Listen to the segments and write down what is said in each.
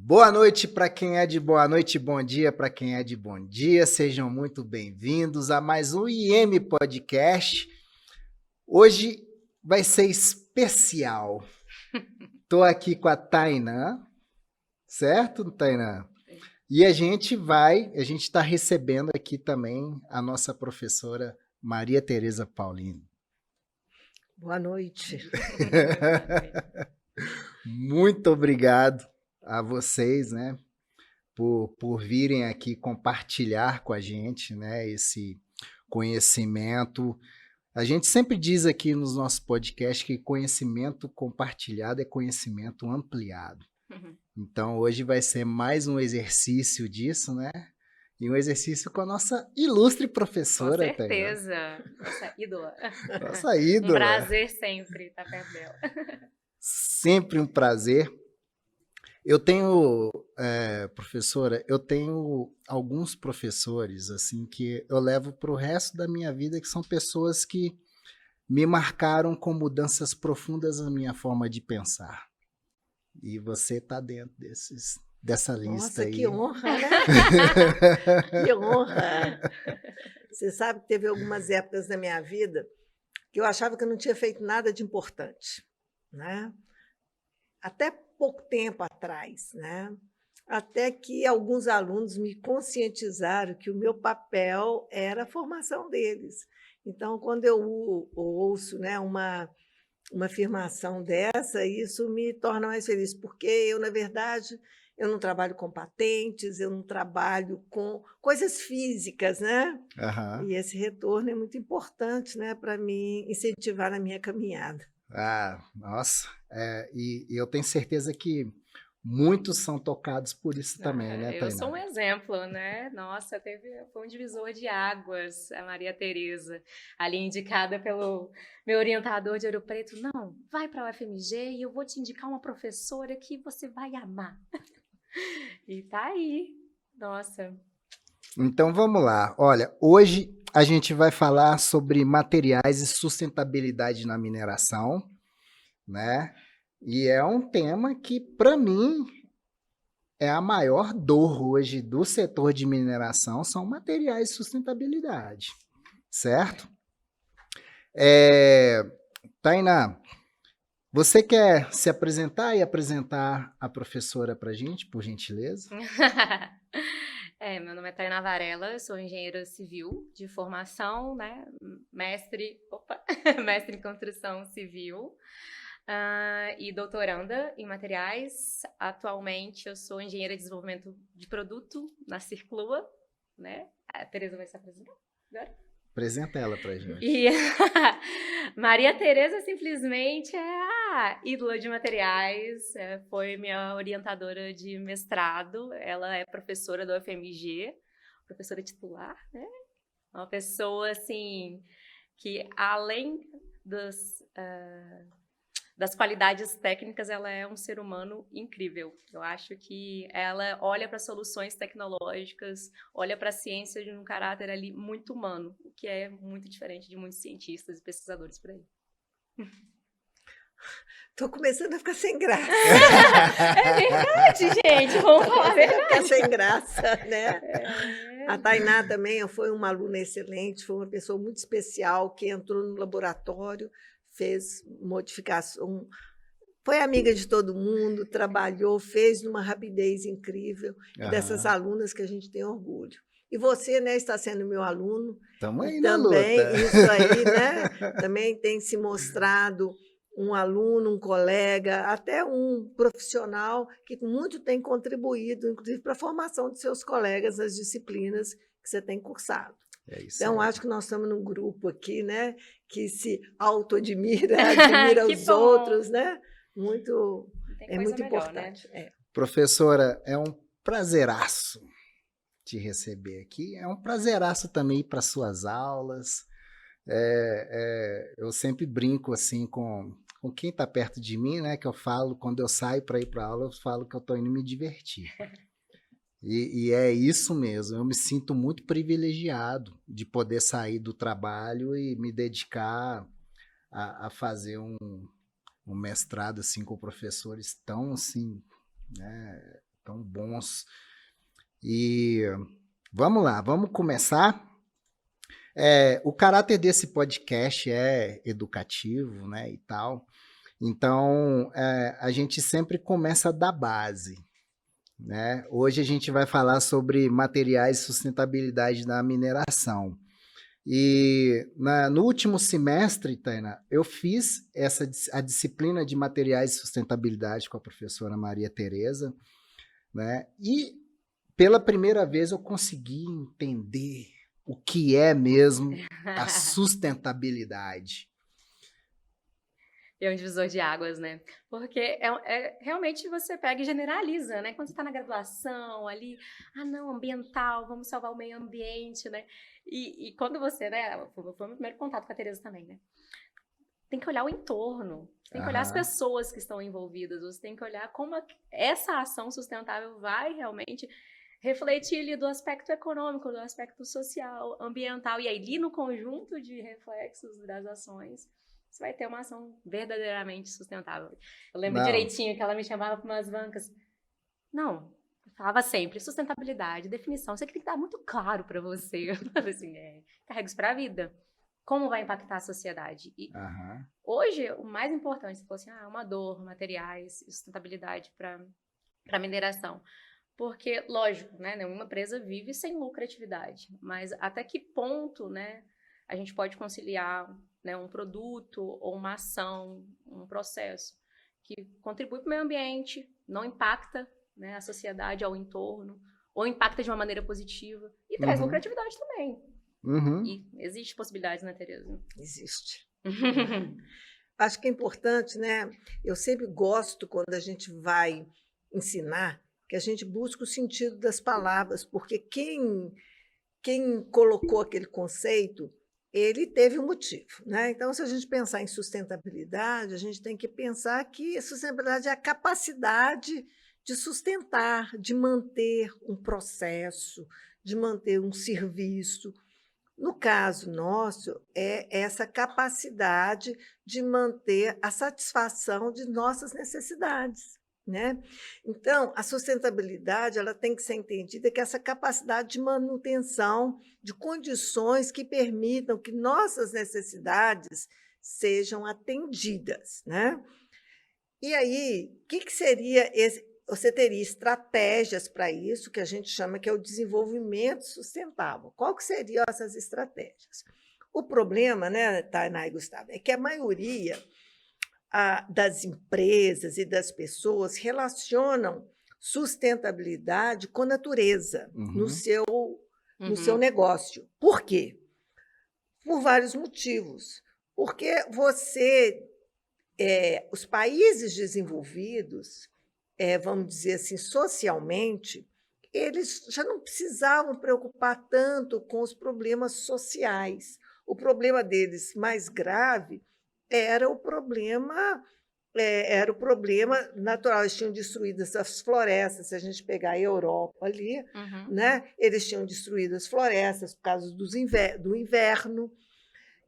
Boa noite para quem é de boa noite, bom dia para quem é de bom dia. Sejam muito bem-vindos a mais um IM Podcast. Hoje vai ser especial. Estou aqui com a Tainã, certo, Tainã? E a gente está recebendo aqui também a nossa professora Maria Tereza Paulino. Boa noite. Muito obrigado a vocês, né, por virem aqui compartilhar com a gente, né, esse conhecimento. A gente sempre diz aqui nos nossos podcasts que conhecimento compartilhado é conhecimento ampliado. Então, hoje vai ser mais um exercício disso, né? E um exercício com a nossa ilustre professora. Com certeza. Nossa ídola. Nossa ídola. Um prazer sempre estar perto dela. Sempre um prazer. Eu tenho, professora, eu tenho alguns professores assim que eu levo para o resto da minha vida, que são pessoas que me marcaram com mudanças profundas na minha forma de pensar. E você está dentro dessa lista. Nossa, aí. Que honra, né? Que honra! Você sabe que teve algumas épocas da minha vida que eu achava que eu não tinha feito nada de importante, né? Até pouco tempo atrás, né? Até que alguns alunos me conscientizaram que o meu papel era a formação deles. Então, quando eu ouço, né, uma afirmação dessa, isso me torna mais feliz, porque eu, na verdade, eu não trabalho com patentes, eu não trabalho com coisas físicas, né? Uhum. E esse retorno é muito importante, né, para me incentivar na minha caminhada. Nossa, e eu tenho certeza que muitos são tocados por isso também, né, Tainá? Eu sou um exemplo, né? Nossa, foi um divisor de águas, a Maria Tereza, ali indicada pelo meu orientador de Ouro Preto. Não, vai para a UFMG e eu vou te indicar uma professora que você vai amar. E tá aí, nossa. Então vamos lá. Olha, hoje a gente vai falar sobre materiais e sustentabilidade na mineração, né? E é um tema que, para mim, é a maior dor hoje do setor de mineração, são materiais de sustentabilidade, certo? Tainá, você quer se apresentar e apresentar a professora para a gente, por gentileza? Meu nome é Tainá Varela, eu sou engenheira civil de formação, né? Mestre em construção civil. E doutoranda em materiais. Atualmente eu sou engenheira de desenvolvimento de produto na Circlua, né? A Tereza vai se apresentar agora? Apresenta ela pra gente. E Maria Tereza simplesmente é a ídola de materiais, foi minha orientadora de mestrado, ela é professora da UFMG, professora titular, né? Uma pessoa, assim, que além das qualidades técnicas, ela é um ser humano incrível. Eu acho que ela olha para soluções tecnológicas, olha para a ciência de um caráter ali muito humano, o que é muito diferente de muitos cientistas e pesquisadores por aí. Estou começando a ficar sem graça. É verdade, gente, vamos falar a verdade. Ficar sem graça, né? A Tainá também foi uma aluna excelente, foi uma pessoa muito especial que entrou no laboratório, fez modificação, foi amiga de todo mundo, trabalhou, fez numa rapidez incrível, dessas alunas que a gente tem orgulho. E você, né, está sendo meu aluno. Estamos aí na luta. Isso aí, né? Também tem se mostrado um aluno, um colega, até um profissional que muito tem contribuído, inclusive, para a formação de seus colegas nas disciplinas que você tem cursado. Então, acho que nós estamos num grupo aqui, né, que se auto-admira, admira os outros, né? Muito melhor, importante. Né? Professora, é um prazeraço te receber aqui. É um prazeraço também ir para suas aulas. Eu sempre brinco assim com quem está perto de mim, né? Que eu falo, quando eu saio para ir para aula, eu falo que eu estou indo me divertir. E é isso mesmo, eu me sinto muito privilegiado de poder sair do trabalho e me dedicar a fazer um mestrado assim, com professores tão assim, né, tão bons. E vamos lá, vamos começar. O caráter desse podcast é educativo, né, e tal. Então, a gente sempre começa da base, né? Hoje a gente vai falar sobre materiais e sustentabilidade da mineração. E no último semestre, Tainá, eu fiz a disciplina de materiais e sustentabilidade com a professora Maria Tereza, né? E pela primeira vez eu consegui entender o que é mesmo a sustentabilidade. É um divisor de águas, né? Porque realmente você pega e generaliza, né? Quando você está na graduação ali, não, ambiental, vamos salvar o meio ambiente, né? E quando você, né? Foi o meu primeiro contato com a Tereza também, né? Tem que olhar o entorno, tem que olhar as pessoas que estão envolvidas, você tem que olhar como essa ação sustentável vai realmente refletir ali do aspecto econômico, do aspecto social, ambiental, e aí ali no conjunto de reflexos das ações, você vai ter uma ação verdadeiramente sustentável. Eu lembro direitinho que ela me chamava para umas bancas. Não, eu falava sempre, sustentabilidade, definição, isso aqui tem que estar muito claro para você. Eu falava assim, carrega isso para a vida. Como vai impactar a sociedade? E hoje, o mais importante, se fosse uma dor, materiais, sustentabilidade para mineração. Porque, lógico, né, nenhuma empresa vive sem lucratividade, mas até que ponto, né, a gente pode conciliar, né, um produto ou uma ação, um processo que contribui para o meio ambiente, não impacta, né, a sociedade ao entorno, ou impacta de uma maneira positiva e traz lucratividade também. E existe possibilidades, né, Tereza? Existe. Acho que é importante, né? Eu sempre gosto, quando a gente vai ensinar, que a gente busca o sentido das palavras, porque quem colocou aquele conceito, ele teve um motivo, né? Então, se a gente pensar em sustentabilidade, a gente tem que pensar que a sustentabilidade é a capacidade de sustentar, de manter um processo, de manter um serviço. No caso nosso, é essa capacidade de manter a satisfação de nossas necessidades, né? Então, a sustentabilidade ela tem que ser entendida que essa capacidade de manutenção de condições que permitam que nossas necessidades sejam atendidas, né? E aí, o que seria esse? Você teria estratégias para isso, que a gente chama que é o desenvolvimento sustentável. Qual que seriam essas estratégias? O problema, né, Tainá e Gustavo, é que a maioria das empresas e das pessoas relacionam sustentabilidade com a natureza no seu negócio. Por quê? Por vários motivos. Porque os países desenvolvidos, vamos dizer assim, socialmente, eles já não precisavam preocupar tanto com os problemas sociais. O problema deles mais grave era o problema natural. Eles tinham destruído as florestas, se a gente pegar a Europa ali, né? Eles tinham destruído as florestas por causa do inverno,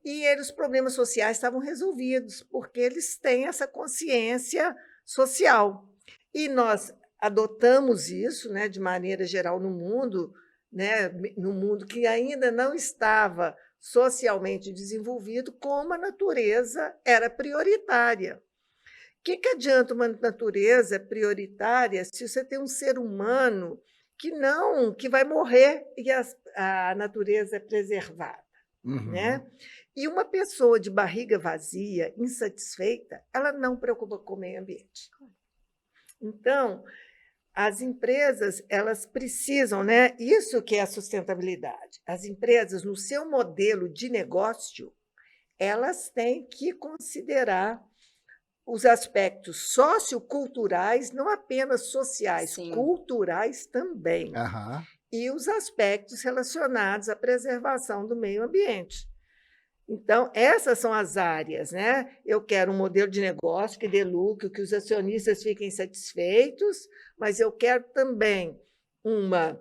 e os problemas sociais estavam resolvidos, porque eles têm essa consciência social. E nós adotamos isso, né, de maneira geral no mundo, né, no mundo que ainda não estava socialmente desenvolvido, como a natureza era prioritária. O que adianta uma natureza prioritária se você tem um ser humano que vai morrer e a natureza é preservada? Né? E uma pessoa de barriga vazia, insatisfeita, ela não preocupa com o meio ambiente. Então, as empresas, elas precisam, né? Isso que é a sustentabilidade. As empresas, no seu modelo de negócio, elas têm que considerar os aspectos socioculturais, não apenas sociais, culturais também. E os aspectos relacionados à preservação do meio ambiente. Então, essas são as áreas, né? Eu quero um modelo de negócio que dê lucro, que os acionistas fiquem satisfeitos, mas eu quero também uma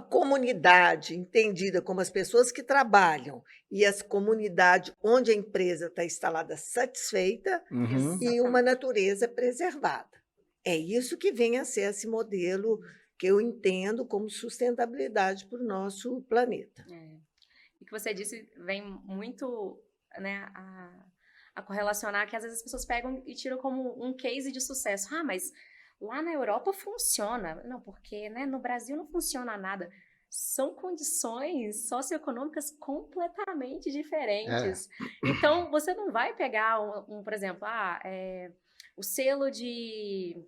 comunidade entendida como as pessoas que trabalham e as comunidades onde a empresa está instalada satisfeita e uma natureza preservada. É isso que vem a ser esse modelo que eu entendo como sustentabilidade para o nosso planeta. O que você disse vem muito, né, a correlacionar que às vezes as pessoas pegam e tiram como um case de sucesso. Ah, mas lá na Europa funciona. Não, porque, né, no Brasil não funciona nada. São condições socioeconômicas completamente diferentes. Então, você não vai pegar, por exemplo, o selo de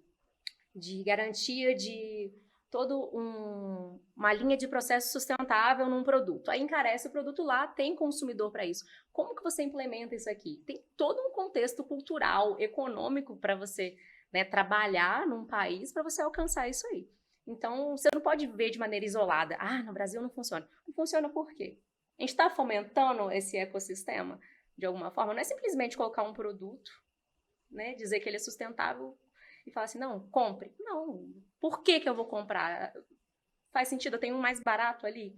garantia de toda uma linha de processo sustentável num produto. Aí encarece o produto lá, tem consumidor para isso. Como que você implementa isso aqui? Tem todo um contexto cultural, econômico para você, né, trabalhar num país para você alcançar isso aí. Então, você não pode ver de maneira isolada. Ah, no Brasil não funciona. Não funciona por quê? A gente está fomentando esse ecossistema de alguma forma. Não é simplesmente colocar um produto, né, dizer que ele é sustentável e falar assim, não, compre. Não, por que eu vou comprar? Faz sentido, eu tenho um mais barato ali.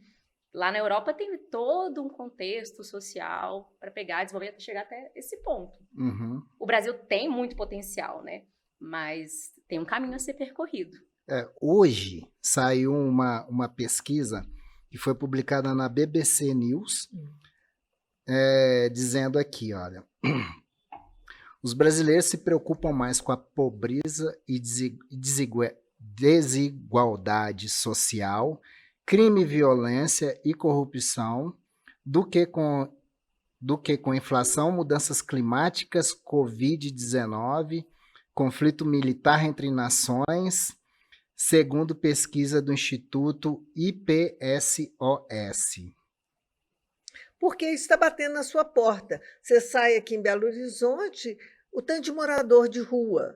Lá na Europa tem todo um contexto social para pegar, desenvolver, até chegar até esse ponto. Uhum. O Brasil tem muito potencial, né? Mas tem um caminho a ser percorrido. Hoje saiu uma pesquisa que foi publicada na BBC News, dizendo aqui, olha, os brasileiros se preocupam mais com a pobreza e desigualdade social, crime, violência e corrupção do que com inflação, mudanças climáticas, Covid-19, conflito militar entre nações, segundo pesquisa do Instituto IPSOS. Porque isso está batendo na sua porta. Você sai aqui em Belo Horizonte, o tanto de morador de rua.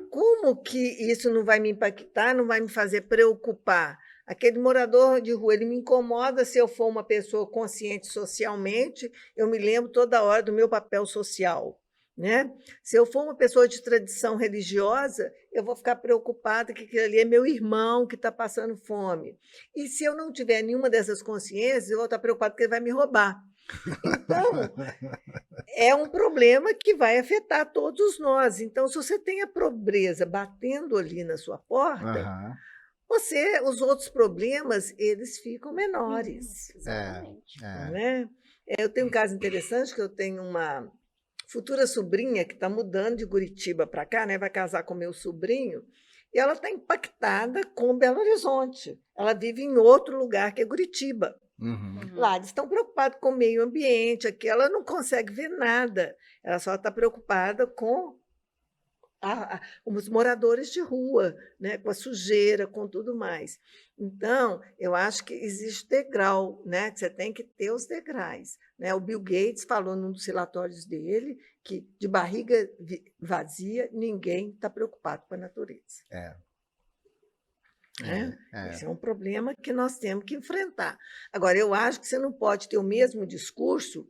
Como que isso não vai me impactar, não vai me fazer preocupar? Aquele morador de rua, ele me incomoda se eu for uma pessoa consciente socialmente, eu me lembro toda hora do meu papel social. Né? Se eu for uma pessoa de tradição religiosa, eu vou ficar preocupada que aquele ali é meu irmão que está passando fome. E se eu não tiver nenhuma dessas consciências, eu vou estar preocupada que ele vai me roubar. Então, é um problema que vai afetar todos nós. Então, se você tem a pobreza batendo ali na sua porta, os outros problemas, eles ficam menores. Exatamente. Né? Eu tenho um caso interessante, que eu tenho uma futura sobrinha que está mudando de Curitiba para cá, né? Vai casar com meu sobrinho, e ela está impactada com Belo Horizonte. Ela vive em outro lugar, que é Curitiba. Lá eles estão preocupados com o meio ambiente, aqui ela não consegue ver nada, ela só está preocupada com os moradores de rua, né, com a sujeira, com tudo mais. Então, eu acho que existe degrau, né, que você tem que ter os degraus. Né? O Bill Gates falou num dos relatórios dele que, de barriga vazia, ninguém está preocupado com a natureza. Esse é um problema que nós temos que enfrentar. Agora, eu acho que você não pode ter o mesmo discurso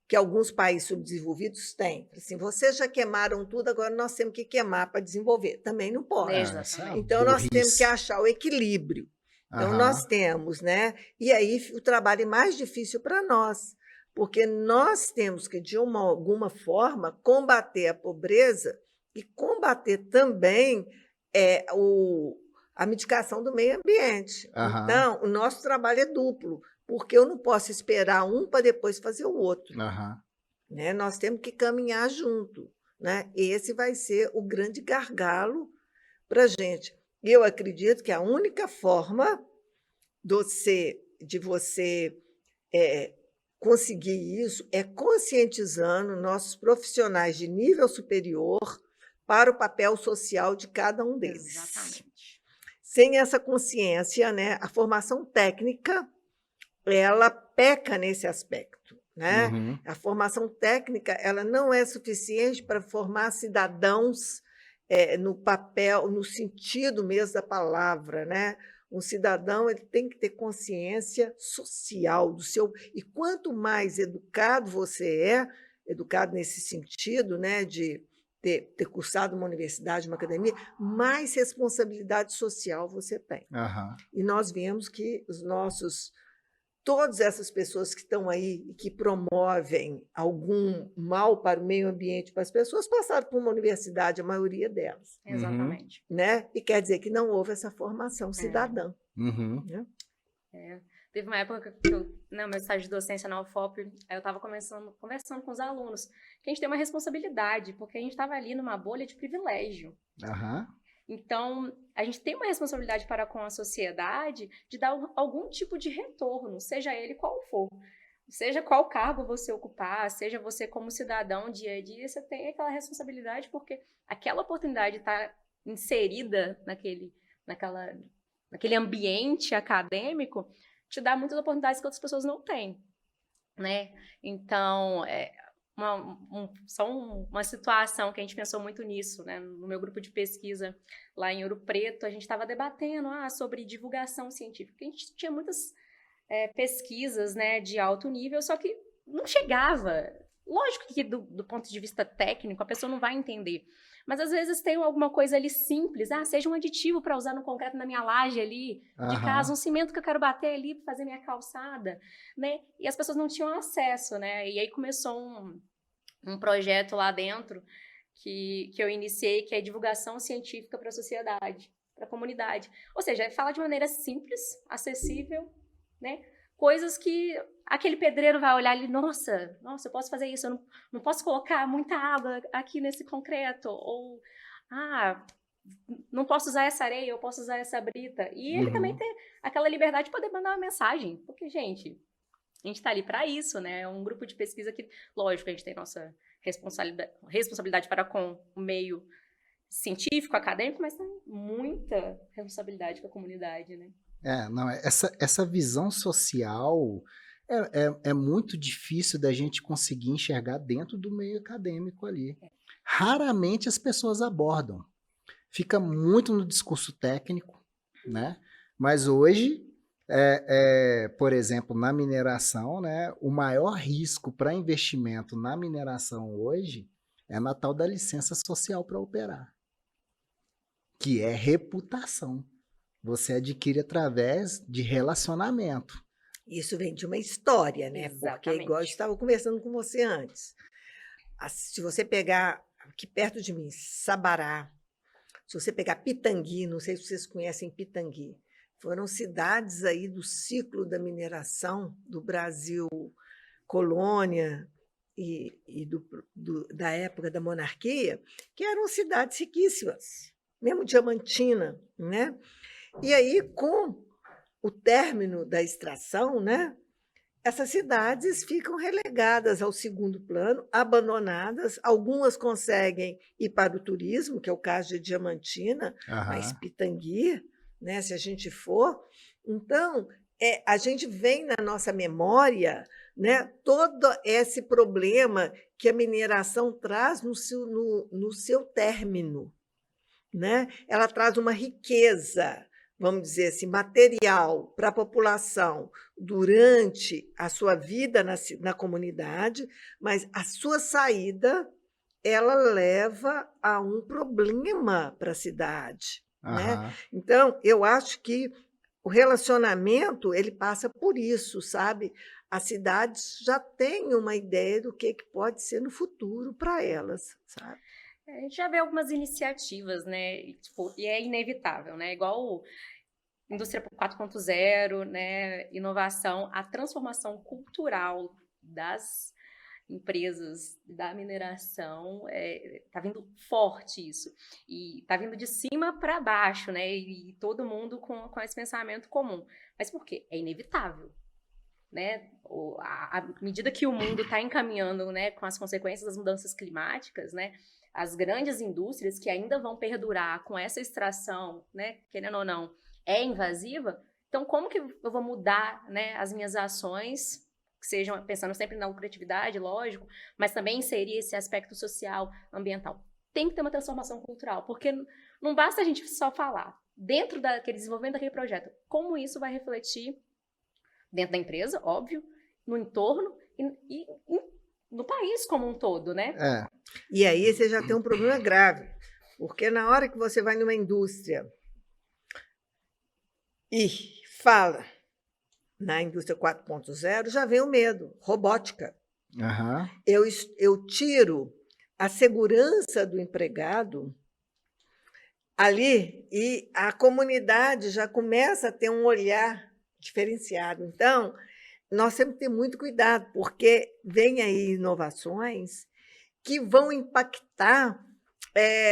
que alguns países subdesenvolvidos têm. Assim, vocês já queimaram tudo, agora nós temos que queimar para desenvolver. Também não pode. Então, nós temos que achar o equilíbrio. Então, nós temos, né? E aí o trabalho é mais difícil para nós, porque nós temos que, de alguma forma, combater a pobreza e combater também a mitigação do meio ambiente. Então, o nosso trabalho é duplo, porque eu não posso esperar um para depois fazer o outro. Né? Nós temos que caminhar junto. Né? Esse vai ser o grande gargalo para a gente. Eu acredito que a única forma de você conseguir isso é conscientizando nossos profissionais de nível superior para o papel social de cada um deles. Exatamente. Sem essa consciência, né, a formação técnica ela peca nesse aspecto. Né? A formação técnica ela não é suficiente para formar cidadãos no papel, no sentido mesmo da palavra. Né? Um cidadão ele tem que ter consciência social do seu. E quanto mais educado você é, educado nesse sentido, né, de ter cursado uma universidade, uma academia, mais responsabilidade social você tem. E nós vemos que todas essas pessoas que estão aí e que promovem algum mal para o meio ambiente, para as pessoas, passaram por uma universidade, a maioria delas, Exatamente. né? E quer dizer que não houve essa formação cidadã. Uhum. Né? Teve uma época que eu, no meu estágio de docência na UFOP, aí eu estava conversando com os alunos, que a gente tem uma responsabilidade, porque a gente estava ali numa bolha de privilégio. Aham. Então, a gente tem uma responsabilidade para com a sociedade de dar algum tipo de retorno, seja ele qual for. Seja qual cargo você ocupar, seja você como cidadão dia a dia, você tem aquela responsabilidade porque aquela oportunidade está inserida naquele ambiente acadêmico, te dá muitas oportunidades que outras pessoas não têm, né? Então, só uma situação que a gente pensou muito nisso, né? No meu grupo de pesquisa lá em Ouro Preto, a gente estava debatendo sobre divulgação científica. A gente tinha muitas pesquisas, né, de alto nível, só que não chegava. Lógico que do ponto de vista técnico a pessoa não vai entender, mas às vezes tem alguma coisa ali simples, seja um aditivo para usar no concreto na minha laje ali de casa, um cimento que eu quero bater ali para fazer minha calçada, né? E as pessoas não tinham acesso, né? E aí começou um projeto lá dentro que eu iniciei, que é divulgação científica para a sociedade, para a comunidade. Ou seja, fala de maneira simples, acessível, né? Coisas que aquele pedreiro vai olhar ali, nossa, eu posso fazer isso, eu não posso colocar muita água aqui nesse concreto, ou, não posso usar essa areia, eu posso usar essa brita. E ele também tem aquela liberdade de poder mandar uma mensagem, porque, gente, a gente está ali para isso, né? É um grupo de pesquisa que, lógico, a gente tem nossa responsabilidade para com o meio científico, acadêmico, mas tem muita responsabilidade com a comunidade, né? Não, essa visão social é muito difícil da gente conseguir enxergar dentro do meio acadêmico ali. Raramente as pessoas abordam. Fica muito no discurso técnico, né? Mas hoje, por exemplo, na mineração, né, o maior risco para investimento na mineração hoje é na tal da licença social para operar, que é reputação. Você adquire através de relacionamento. Isso vem de uma história, né? Exatamente. Porque, igual eu estava conversando com você antes, se você pegar aqui perto de mim, Sabará, se você pegar Pitangui, não sei se vocês conhecem Pitangui, foram cidades aí do ciclo da mineração do Brasil colônia e da época da monarquia, que eram cidades riquíssimas, mesmo Diamantina, né? E aí, com o término da extração, né, essas cidades ficam relegadas ao segundo plano, abandonadas. Algumas conseguem ir para o turismo, que é o caso de Diamantina, mas Pitangui, né, se a gente for. Então, a gente vem na nossa memória, né, todo esse problema que a mineração traz no seu término. Né? Ela traz uma riqueza, vamos dizer assim, material para a população durante a sua vida na comunidade, mas a sua saída ela leva a um problema para a cidade. Né? Então, eu acho que o relacionamento ele passa por isso, sabe? As cidades já têm uma ideia do que pode ser no futuro para elas, sabe? A gente já vê algumas iniciativas, né? E é inevitável, né? Igual Indústria 4.0, né? Inovação, a transformação cultural das empresas da mineração, tá vindo forte isso. E tá vindo de cima para baixo, né? E todo mundo com esse pensamento comum. Mas por quê? É inevitável. Né? À medida que o mundo está encaminhando, né, com as consequências das mudanças climáticas, né, as grandes indústrias que ainda vão perdurar com essa extração, né, querendo ou não, é invasiva. Então, como que eu vou mudar, né, as minhas ações, que sejam pensando sempre na lucratividade, lógico, mas também inserir esse aspecto social, ambiental? Tem que ter uma transformação cultural, porque não basta a gente só falar. Dentro daquele desenvolvimento daquele projeto, como isso vai refletir dentro da empresa, óbvio, no entorno e no país como um todo, né? E aí você já tem um problema grave, porque na hora que você vai numa indústria e fala na indústria 4.0, já vem o medo, robótica. Aham. Eu tiro a segurança do empregado ali e a comunidade já começa a ter um olhar diferenciado. Então, nós temos que ter muito cuidado, porque vem aí inovações que vão impactar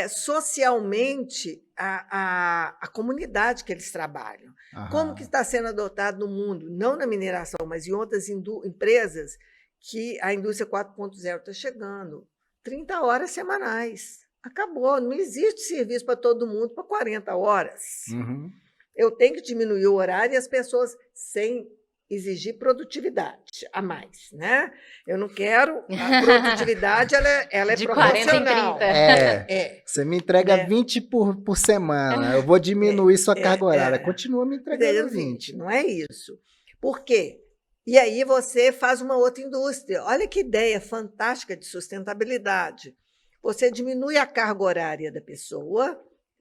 socialmente a comunidade que eles trabalham. Como que Aham. está sendo adotado no mundo, não na mineração, mas em outras empresas, que a indústria 4.0 está chegando. 30 horas semanais. Acabou. Não existe serviço para todo mundo para 40 horas. Uhum. Eu tenho que diminuir o horário e as pessoas sem exigir produtividade a mais, né? Eu não quero... A produtividade, ela é De 40 em proporcional. 30. É, você me entrega Né? 20 por semana, eu vou diminuir sua carga horária. Continua me entregando 20. Não é isso. Por quê? E aí você faz uma outra indústria. Olha que ideia fantástica de sustentabilidade. Você diminui a carga horária da pessoa,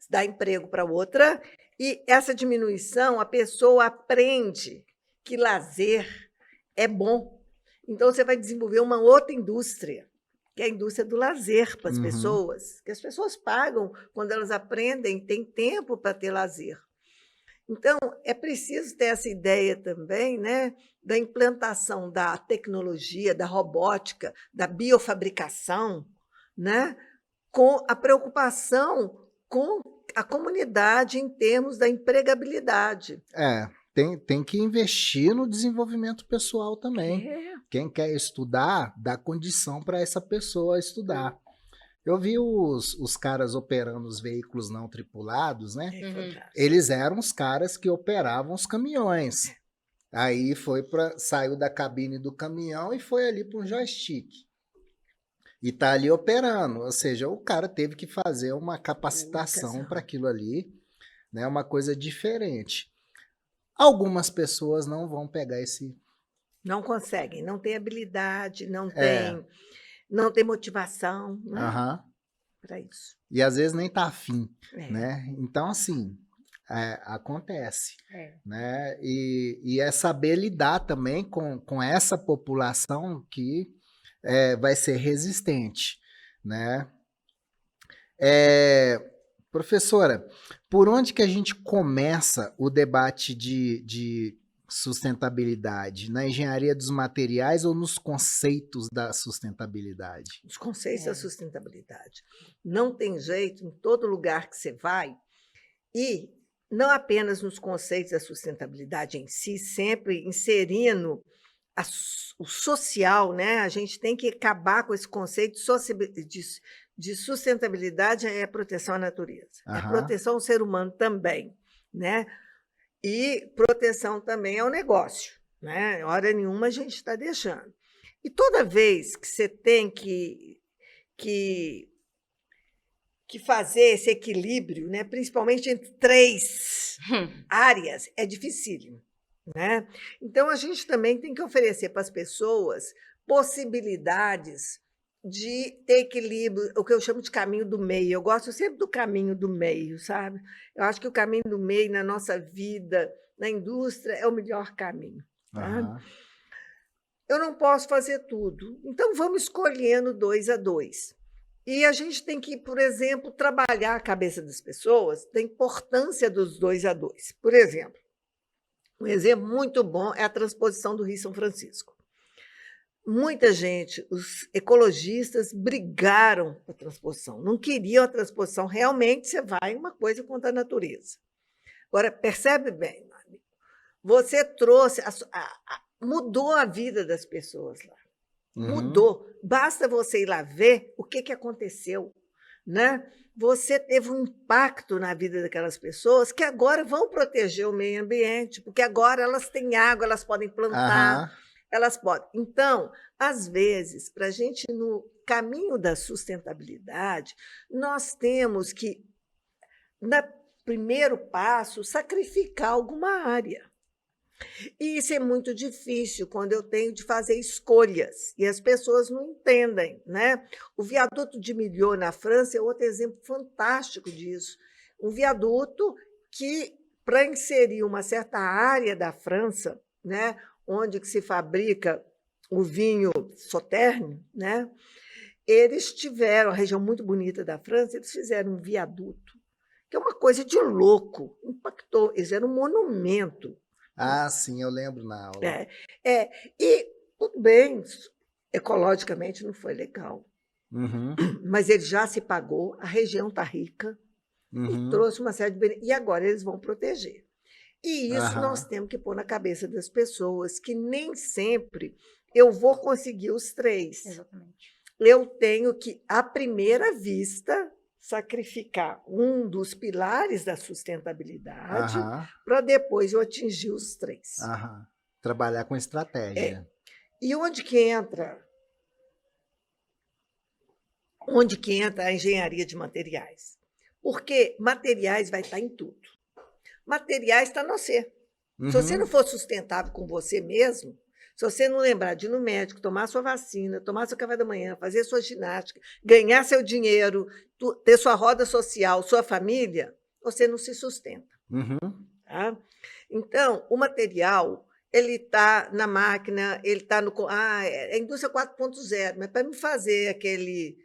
dá emprego para outra, e essa diminuição, a pessoa aprende que lazer é bom. Então, você vai desenvolver uma outra indústria, que é a indústria do lazer para as pessoas, que as pessoas pagam quando elas aprendem, têm tempo para ter lazer. Então, é preciso ter essa ideia também, né, da implantação da tecnologia, da robótica, da biofabricação, né, com a preocupação com a comunidade em termos da empregabilidade. Tem que investir no desenvolvimento pessoal também. Quem quer estudar, dá condição para essa pessoa estudar. Eu vi os caras operando os veículos não tripulados, né? Eles eram os caras que operavam os caminhões. Aí saiu da cabine do caminhão e foi ali para um joystick. E tá ali operando. Ou seja, o cara teve que fazer uma capacitação para aquilo ali, né? Uma coisa diferente. Algumas pessoas não vão pegar esse... Não conseguem, não tem habilidade, não tem motivação, né, para isso. E às vezes nem tá afim, né? Então, assim, acontece, né? E é saber lidar também com essa população que vai ser resistente, né? Professora, por onde que a gente começa o debate de sustentabilidade? Na engenharia dos materiais ou nos conceitos da sustentabilidade? Os conceitos da sustentabilidade. Não tem jeito, em todo lugar que você vai, e não apenas nos conceitos da sustentabilidade em si, sempre inserindo o social, né? A gente tem que acabar com esse conceito de sustentabilidade, é proteção à natureza, é proteção ao ser humano também, né? E proteção também ao negócio, né? Hora nenhuma a gente está deixando. E toda vez que você tem que fazer esse equilíbrio, né? Principalmente entre 3 áreas, é dificílimo, né? Então, a gente também tem que oferecer para as pessoas possibilidades de ter equilíbrio, o que eu chamo de caminho do meio. Eu gosto sempre do caminho do meio, sabe? Eu acho que o caminho do meio na nossa vida, na indústria, é o melhor caminho. Tá? Eu não posso fazer tudo, então vamos escolhendo 2 a 2. E a gente tem que, por exemplo, trabalhar a cabeça das pessoas da importância dos 2 a 2. Por exemplo, um exemplo muito bom é a transposição do Rio São Francisco. Muita gente, os ecologistas, brigaram com a transposição, não queriam a transposição. Realmente, você vai uma coisa contra a natureza. Agora, percebe bem, meu amigo, você trouxe, mudou a vida das pessoas lá. Mudou. Basta você ir lá ver o que aconteceu, né? Você teve um impacto na vida daquelas pessoas que agora vão proteger o meio ambiente, porque agora elas têm água, elas podem plantar, elas podem. Então, às vezes, para a gente ir no caminho da sustentabilidade, nós temos que, no primeiro passo, sacrificar alguma área. E isso é muito difícil quando eu tenho de fazer escolhas e as pessoas não entendem, né? O viaduto de Millau, na França, é outro exemplo fantástico disso. Um viaduto que, para inserir uma certa área da França, né, onde que se fabrica o vinho Sauternes, né, eles tiveram, a região muito bonita da França, eles fizeram um viaduto, que é uma coisa de louco, impactou, eles eram um monumento. Ah, sim, eu lembro na aula. E tudo bem, ecologicamente não foi legal, Uhum, mas ele já se pagou, a região está rica, e uhum, trouxe uma série de benefícios, e agora eles vão proteger. E isso nós aham, temos que pôr na cabeça das pessoas, que nem sempre eu vou conseguir os 3. Exatamente. Eu tenho que, à primeira vista, sacrificar um dos pilares da sustentabilidade aham, para depois eu atingir os 3. aham. Trabalhar com estratégia. E onde que entra a engenharia de materiais? Porque materiais vai estar em tudo. Materiais está no você. Se você não Uhum, for sustentável com você mesmo, se você não lembrar de ir no médico, tomar sua vacina, tomar seu café da manhã, fazer sua ginástica, ganhar seu dinheiro, ter sua roda social, sua família, você não se sustenta. uhum, Tá? Então, o material, ele está na máquina, ele está no... é a indústria 4.0, mas para me fazer aquele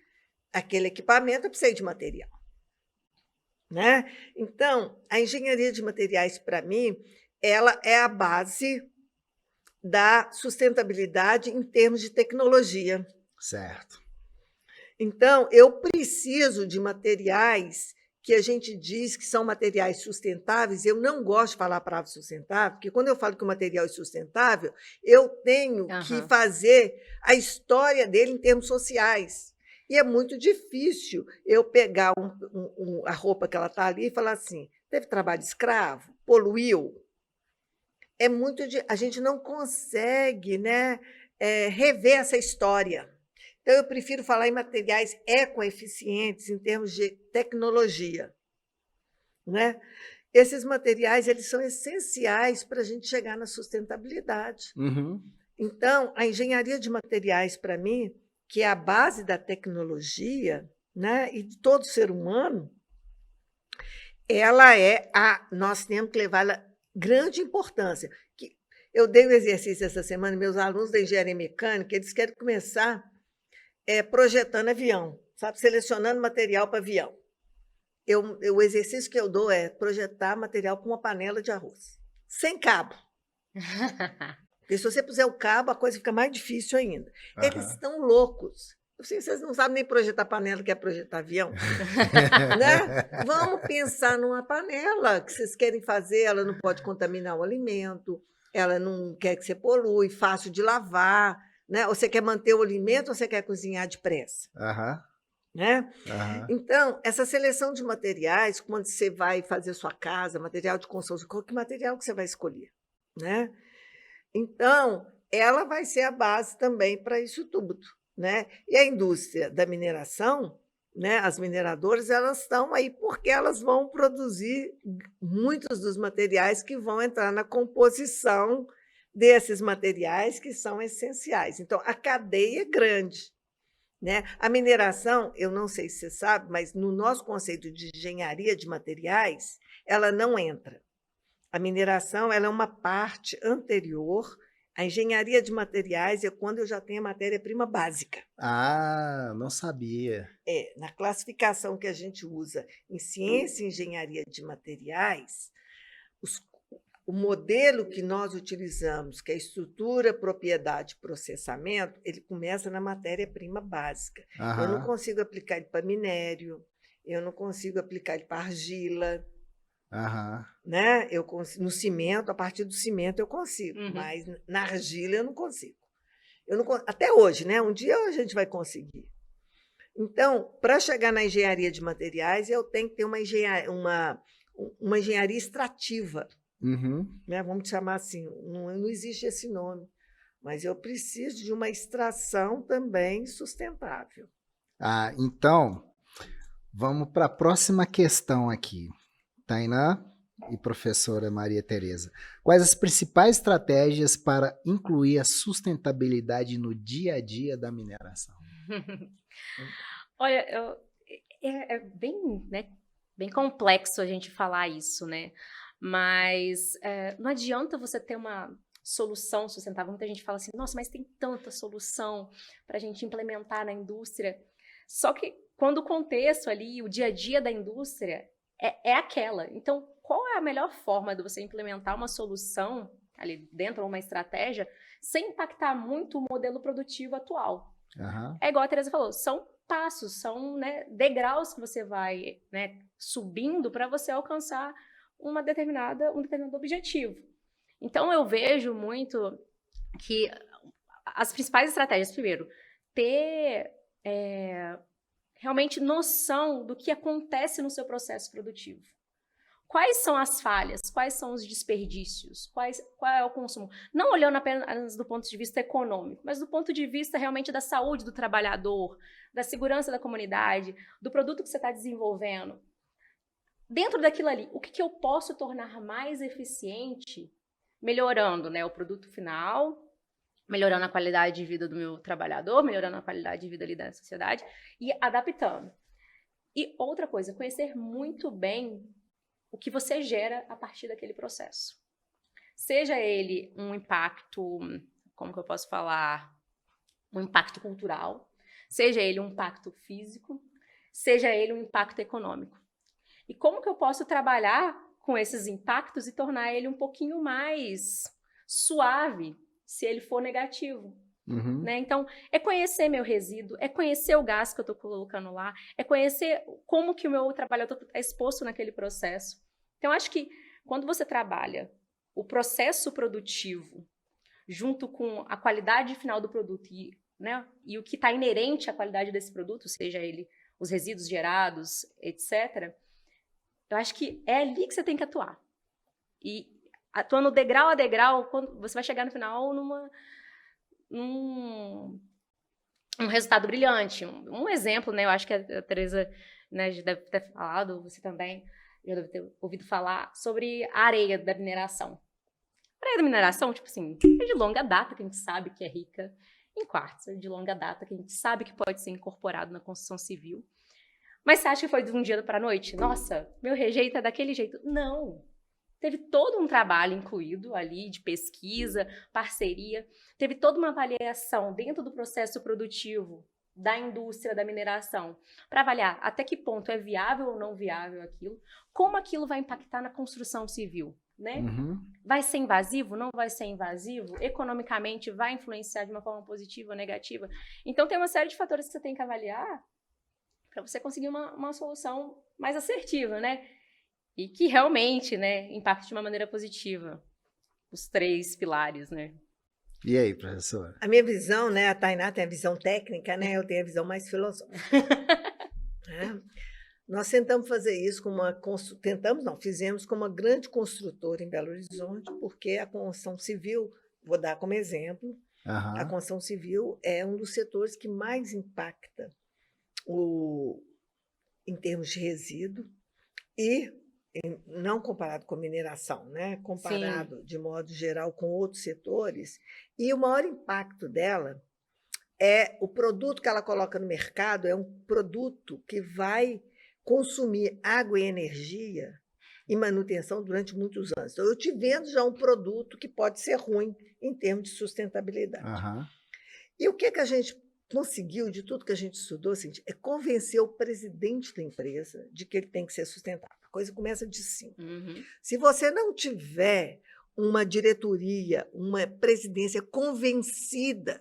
equipamento, eu precisei de material. Né? Então, a engenharia de materiais, para mim, ela é a base da sustentabilidade em termos de tecnologia. certo. Então, eu preciso de materiais que a gente diz que são materiais sustentáveis. Eu não gosto de falar a palavra sustentável, porque quando eu falo que o material é sustentável, eu tenho que fazer a história dele em termos sociais. E é muito difícil eu pegar a roupa que ela está ali e falar assim, teve trabalho escravo, poluiu. É muito a gente não consegue, né, rever essa história. Então, eu prefiro falar em materiais ecoeficientes em termos de tecnologia. Né? Esses materiais eles são essenciais para a gente chegar na sustentabilidade. Uhum, Então, a engenharia de materiais, para mim, que é a base da tecnologia, né, e de todo ser humano, nós temos que levá-la grande importância. Eu dei um exercício essa semana, meus alunos da engenharia mecânica, eles querem começar projetando avião, sabe? Selecionando material para avião. O exercício que eu dou é projetar material com uma panela de arroz, sem cabo. Porque se você puser o cabo, a coisa fica mais difícil ainda. Eles estão loucos. Vocês não sabem nem projetar panela, quer projetar avião. Né? Vamos pensar numa panela que vocês querem fazer, ela não pode contaminar o alimento, ela não quer que você polui, fácil de lavar, né? Ou você quer manter o alimento ou você quer cozinhar depressa? Né? Então, essa seleção de materiais, quando você vai fazer sua casa, material de construção, qual que material que você vai escolher? Né? Então, ela vai ser a base também para isso tudo. Né? E a indústria da mineração, né, as mineradoras, elas estão aí porque elas vão produzir muitos dos materiais que vão entrar na composição desses materiais que são essenciais. Então, a cadeia é grande. Né? A mineração, eu não sei se você sabe, mas no nosso conceito de engenharia de materiais, ela não entra. A mineração ela é uma parte anterior. A engenharia de materiais é quando eu já tenho a matéria-prima básica. Ah, não sabia. Na classificação que a gente usa em ciência e engenharia de materiais, o modelo que nós utilizamos, que é estrutura, propriedade e processamento, ele começa na matéria-prima básica. Eu não consigo aplicar ele para minério, eu não consigo aplicar ele para argila. Né? No cimento, a partir do cimento eu consigo, mas na argila eu não consigo. Até hoje, né? Um dia a gente vai conseguir. Então, para chegar na engenharia de materiais, eu tenho que ter uma engenharia extrativa. Né? Vamos chamar assim, não existe esse nome, mas eu preciso de uma extração também sustentável. Então, vamos para a próxima questão aqui. Tainá e professora Maria Tereza, quais as principais estratégias para incluir a sustentabilidade no dia a dia da mineração? Olha, é bem, né, bem complexo a gente falar isso, né? Mas não adianta você ter uma solução sustentável. Muita gente fala assim, nossa, mas tem tanta solução para a gente implementar na indústria. Só que quando o contexto ali, o dia a dia da indústria é aquela. Então, qual é a melhor forma de você implementar uma solução ali dentro de uma estratégia sem impactar muito o modelo produtivo atual? Aham. É igual a Teresa falou, são passos, são, né, degraus que você vai, né, subindo para você alcançar um determinado objetivo. Então, eu vejo muito que as principais estratégias, primeiro, ter realmente noção do que acontece no seu processo produtivo. Quais são as falhas? Quais são os desperdícios? Qual é o consumo? Não olhando apenas do ponto de vista econômico, mas do ponto de vista realmente da saúde do trabalhador, da segurança da comunidade, do produto que você está desenvolvendo. Dentro daquilo ali, o que eu posso tornar mais eficiente, melhorando, né, o produto final, melhorando a qualidade de vida do meu trabalhador, melhorando a qualidade de vida ali da sociedade e adaptando. E outra coisa, conhecer muito bem o que você gera a partir daquele processo. Seja ele um impacto, como que eu posso falar? Um impacto cultural, seja ele um impacto físico, seja ele um impacto econômico. E como que eu posso trabalhar com esses impactos e tornar ele um pouquinho mais suave, se ele for negativo? Uhum. Né? Então, é conhecer meu resíduo, é conhecer o gás que eu estou colocando lá, é conhecer como que o meu trabalhador está exposto naquele processo. Então, acho que quando você trabalha o processo produtivo junto com a qualidade final do produto né, e o que está inerente à qualidade desse produto, seja ele os resíduos gerados, etc., eu acho que é ali que você tem que atuar. E atuando degrau a degrau, quando você vai chegar no final num resultado brilhante. Um exemplo, né? Eu acho que a Teresa, né, já deve ter falado, você também já deve ter ouvido falar sobre a areia da mineração. A areia da mineração, tipo assim, é de longa data que a gente sabe que é rica em quartzo, é de longa data que a gente sabe que pode ser incorporado na construção civil. Mas você acha que foi de um dia para a noite? Nossa, meu rejeito é daquele jeito. Não. Teve todo um trabalho incluído ali de pesquisa, parceria. Teve toda uma avaliação dentro do processo produtivo da indústria da mineração para avaliar até que ponto é viável ou não viável aquilo, como aquilo vai impactar na construção civil, né? Uhum. Vai ser invasivo? Não vai ser invasivo? Economicamente vai influenciar de uma forma positiva ou negativa? Então tem uma série de fatores que você tem que avaliar para você conseguir uma solução mais assertiva, né? E que realmente, né, impacte de uma maneira positiva os 3 pilares, né? E aí, professora? A minha visão, né, a Tainá tem a visão técnica, né, eu tenho a visão mais filosófica. Né? Nós tentamos fazer isso fizemos com uma grande construtora em Belo Horizonte, porque a construção civil, vou dar como exemplo, a construção civil é um dos setores que mais impacta em termos de resíduo e não comparado com a mineração, né? Comparado Sim. de modo geral com outros setores, e o maior impacto dela é o produto que ela coloca no mercado, é um produto que vai consumir água e energia e manutenção durante muitos anos. Então, eu te vendo já um produto que pode ser ruim em termos de sustentabilidade. E o que a gente conseguiu, de tudo que a gente estudou, assim, é convencer o presidente da empresa de que ele tem que ser sustentável. A coisa começa de cima. Uhum. Se você não tiver uma diretoria, uma presidência convencida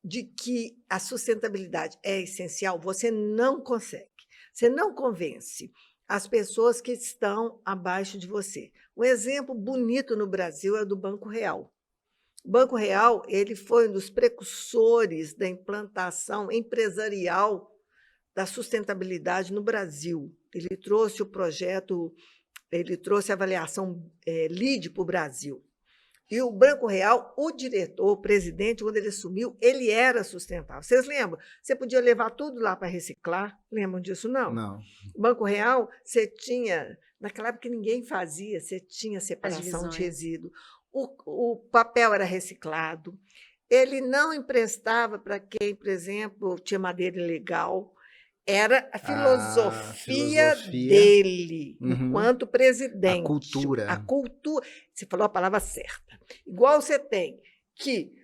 de que a sustentabilidade é essencial, você não consegue. Você não convence as pessoas que estão abaixo de você. Um exemplo bonito no Brasil é o do Banco Real. O Banco Real ele foi um dos precursores da implantação empresarial da sustentabilidade no Brasil. Ele trouxe o projeto, ele trouxe a avaliação LEED para o Brasil. E o Banco Real, o diretor, o presidente, quando ele assumiu, ele era sustentável. Vocês lembram? Você podia levar tudo lá para reciclar. Lembram disso, não? Não. O Banco Real, você tinha... Naquela época ninguém fazia, você tinha separação de resíduo. O papel era reciclado. Ele não emprestava para quem, por exemplo, tinha madeira ilegal. Era a filosofia filosofia. dele, Uhum. enquanto presidente. A cultura. A cultura. Você falou a palavra certa. Igual você tem que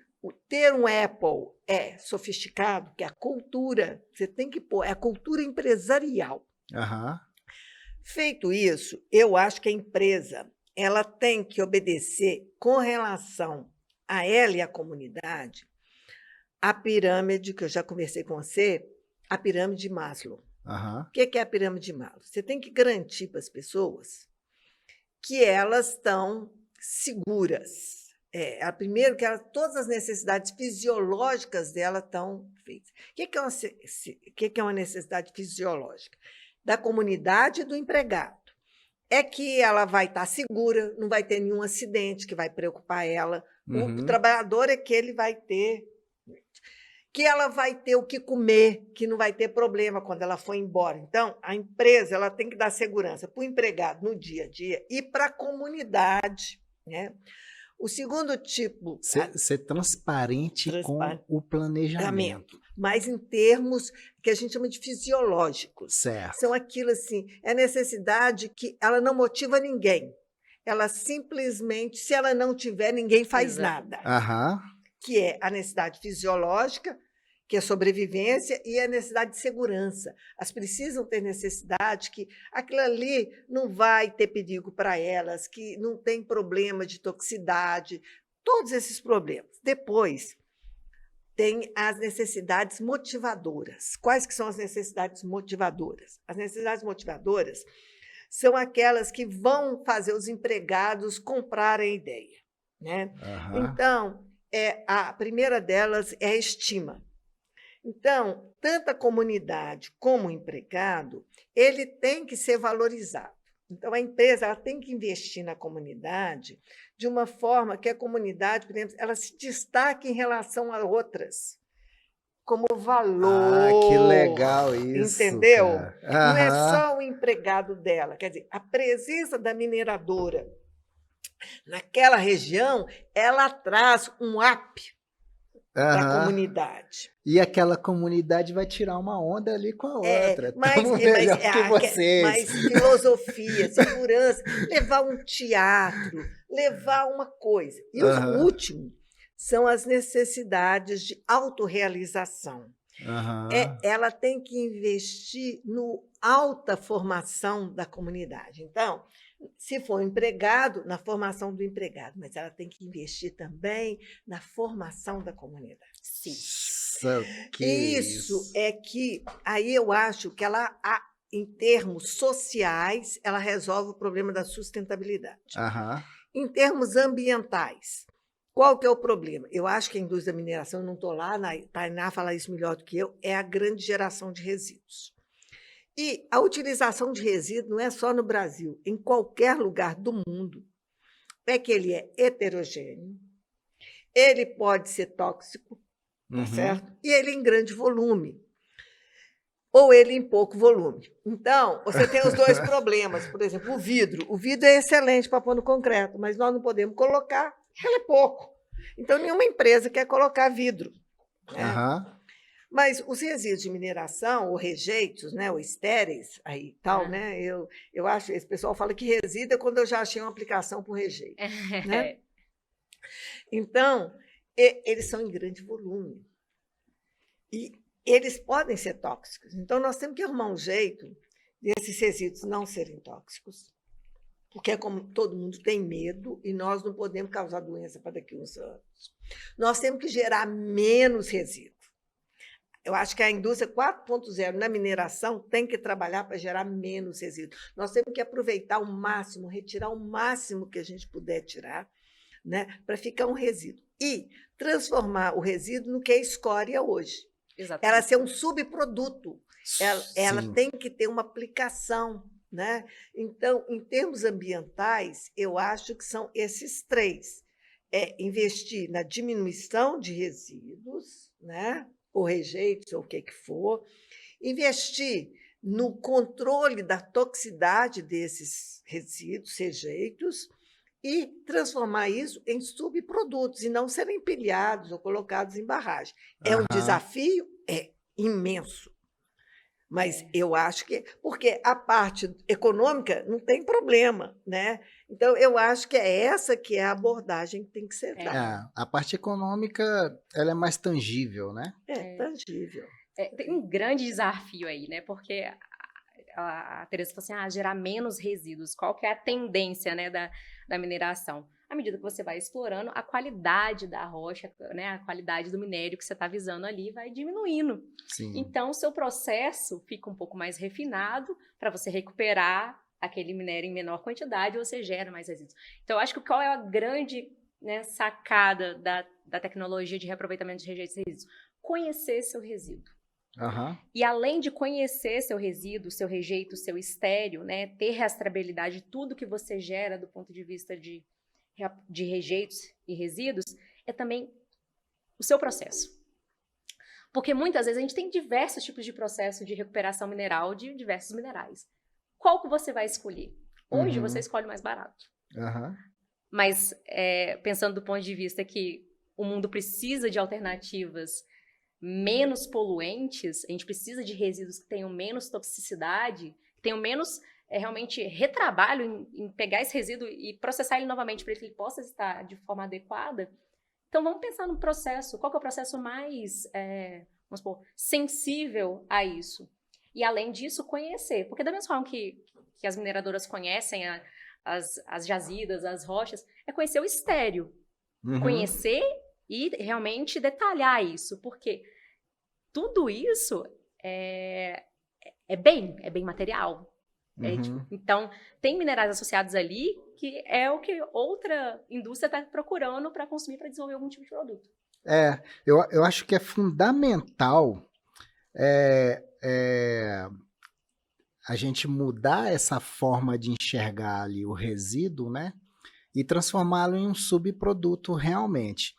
ter um Apple é sofisticado, que é a cultura, você tem que pôr, é a cultura empresarial. Aham. Feito isso, eu acho que a empresa ela tem que obedecer com relação a ela e à comunidade a pirâmide, que eu já conversei com você, a pirâmide de Maslow. Aham. O que é a pirâmide de Maslow? Você tem que garantir para as pessoas que elas estão seguras. Primeiro, que todas as necessidades fisiológicas dela estão feitas. O que é uma necessidade fisiológica? Da comunidade e do empregado. É que ela vai estar segura, não vai ter nenhum acidente que vai preocupar ela. Uhum. O trabalhador é que ele vai ter... que ela vai ter o que comer, que não vai ter problema quando ela for embora. Então, a empresa ela tem que dar segurança para o empregado no dia a dia e para a comunidade, né? O segundo tipo... Ser transparente com o planejamento. Mas em termos que a gente chama de fisiológicos. Certo. São aquilo assim, é necessidade que ela não motiva ninguém. Ela simplesmente, se ela não tiver, ninguém faz nada. Aham. Que é a necessidade fisiológica, que é sobrevivência, e a necessidade de segurança. Elas precisam ter necessidade que aquilo ali não vai ter perigo para elas, que não tem problema de toxicidade, todos esses problemas. Depois, tem as necessidades motivadoras. Quais que são as necessidades motivadoras? As necessidades motivadoras são aquelas que vão fazer os empregados comprarem a ideia, né? Aham. Então, a primeira delas é a estima. Então, tanto a comunidade como o empregado, ele tem que ser valorizado. Então, a empresa ela tem que investir na comunidade de uma forma que a comunidade, por exemplo, ela se destaque em relação a outras, como valor. Ah, que legal isso. Entendeu? Cara. Não é só o empregado dela. Quer dizer, a presença da mineradora naquela região, ela traz um up para a comunidade. E aquela comunidade vai tirar uma onda ali com a outra. Mas filosofia, segurança, levar um teatro, levar uma coisa. E o último são as necessidades de autorrealização. Ela tem que investir no alta formação da comunidade. Então, se for empregado, na formação do empregado, mas ela tem que investir também na formação da comunidade. Sim. Isso é que aí eu acho que ela, em termos sociais, ela resolve o problema da sustentabilidade. Em termos ambientais, qual que é o problema? Eu acho que a indústria da mineração, eu não estou lá, a Tainá fala isso melhor do que eu, é a grande geração de resíduos. E a utilização de resíduo não é só no Brasil, em qualquer lugar do mundo. É que ele é heterogêneo, ele pode ser tóxico, tá certo? E ele em grande volume, ou ele em pouco volume. Então, você tem os dois problemas. Por exemplo, o vidro. O vidro é excelente para pôr no concreto, mas nós não podemos colocar, ele é pouco. Então, nenhuma empresa quer colocar vidro. Né? Mas os resíduos de mineração, ou rejeitos, né, ou estéreis, aí tal, né? Eu acho, esse pessoal fala que resíduo é quando eu já achei uma aplicação para o rejeito. Né? Então, eles são em grande volume. E eles podem ser tóxicos. Então, nós temos que arrumar um jeito desses resíduos não serem tóxicos, porque é como todo mundo tem medo e nós não podemos causar doença para daqui a uns anos. Nós temos que gerar menos resíduos. Eu acho que a indústria 4.0 na mineração tem que trabalhar para gerar menos resíduos. Nós temos que aproveitar o máximo, retirar o máximo que a gente puder tirar, né, para ficar um resíduo. E transformar o resíduo no que é escória hoje. Exatamente. Ela ser um subproduto. Ela tem que ter uma aplicação. Né? Então, em termos ambientais, eu acho que são esses três. Investir na diminuição de resíduos, né? Ou rejeitos, ou o que for, investir no controle da toxicidade desses resíduos, rejeitos, e transformar isso em subprodutos, e não serem empilhados ou colocados em barragem. É um desafio? É imenso. Mas eu acho que... Porque a parte econômica não tem problema, né? Então, eu acho que é essa que é a abordagem que tem que ser dada. A parte econômica, ela é mais tangível, né? É tangível. Tem um grande desafio aí, né? Porque a Teresa falou assim, gerar menos resíduos. Qual que é a tendência, né, da mineração? À medida que você vai explorando, a qualidade da rocha, né, a qualidade do minério que você está visando ali vai diminuindo. Sim. Então, o seu processo fica um pouco mais refinado para você recuperar aquele minério em menor quantidade e você gera mais resíduos. Então, eu acho que qual é a grande, né, sacada da tecnologia de reaproveitamento de rejeitos e resíduos? Conhecer seu resíduo. Uhum. E além de conhecer seu resíduo, seu rejeito, seu estéreo, né, ter rastreabilidade de tudo que você gera do ponto de vista de rejeitos e resíduos, é também o seu processo. Porque muitas vezes a gente tem diversos tipos de processo de recuperação mineral de diversos minerais. Qual que você vai escolher? Hoje você escolhe o mais barato. Uhum. Mas pensando do ponto de vista que o mundo precisa de alternativas menos poluentes, a gente precisa de resíduos que tenham menos toxicidade, que tenham menos realmente retrabalho em pegar esse resíduo e processar ele novamente para que ele possa estar de forma adequada. Então vamos pensar no processo, qual que é o processo mais, vamos supor, sensível a isso? E além disso, conhecer, porque da mesma forma que as mineradoras conhecem as jazidas, as rochas, é conhecer o estéreo, conhecer e realmente detalhar isso, porque tudo isso é bem material. Então, tem minerais associados ali que é o que outra indústria está procurando para consumir, para desenvolver algum tipo de produto. Eu acho que é fundamental a gente mudar essa forma de enxergar ali o resíduo, né? E transformá-lo em um subproduto realmente.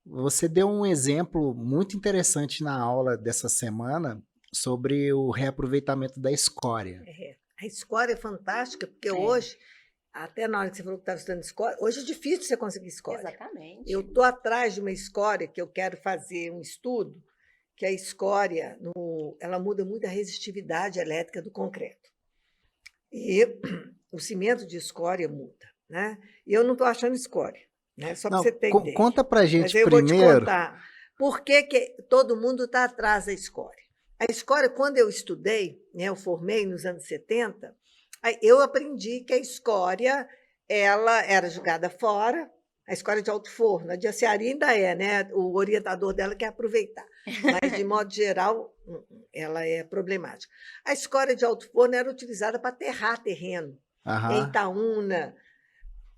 Você deu um exemplo muito interessante na aula dessa semana sobre o reaproveitamento da escória. A escória é fantástica, porque hoje, até na hora que você falou que estava estudando escória, hoje é difícil você conseguir escória. Exatamente. Eu estou atrás de uma escória que eu quero fazer um estudo, que a escória, ela muda muito a resistividade elétrica do concreto. E o cimento de escória muda, né? E eu não estou achando escória. Né? Só para você ter ideia. Conta pra gente Mas eu primeiro. Vou te contar por que todo mundo está atrás da escória. A escória, quando eu estudei, né, eu formei nos anos 70, eu aprendi que a escória ela era jogada fora, a escória de alto forno, a de aciaria ainda né? O orientador dela quer aproveitar, mas de modo geral ela é problemática. A escória de alto forno era utilizada para aterrar terreno. Em Itaúna,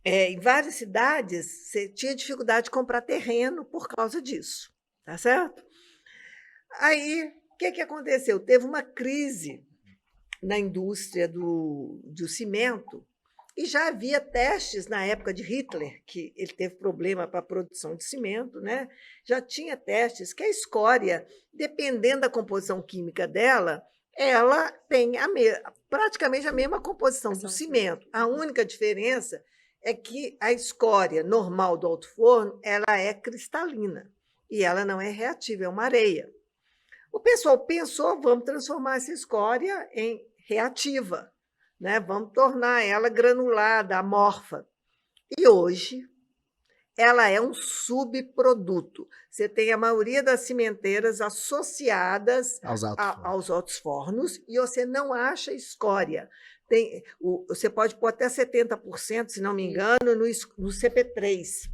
em várias cidades, você tinha dificuldade de comprar terreno por causa disso, tá certo? Aí, o que aconteceu? Teve uma crise na indústria do cimento e já havia testes na época de Hitler, que ele teve problema para a produção de cimento, né? Já tinha testes que a escória, dependendo da composição química dela, ela tem praticamente a mesma composição do cimento. A única diferença é que a escória normal do alto forno ela é cristalina e ela não é reativa, é uma areia. O pessoal pensou, vamos transformar essa escória em reativa, né? Vamos tornar ela granulada, amorfa. E hoje ela é um subproduto. Você tem a maioria das cimenteiras associadas aos altos fornos e você não acha escória. Você pode pôr até 70%, se não me engano, no CP3.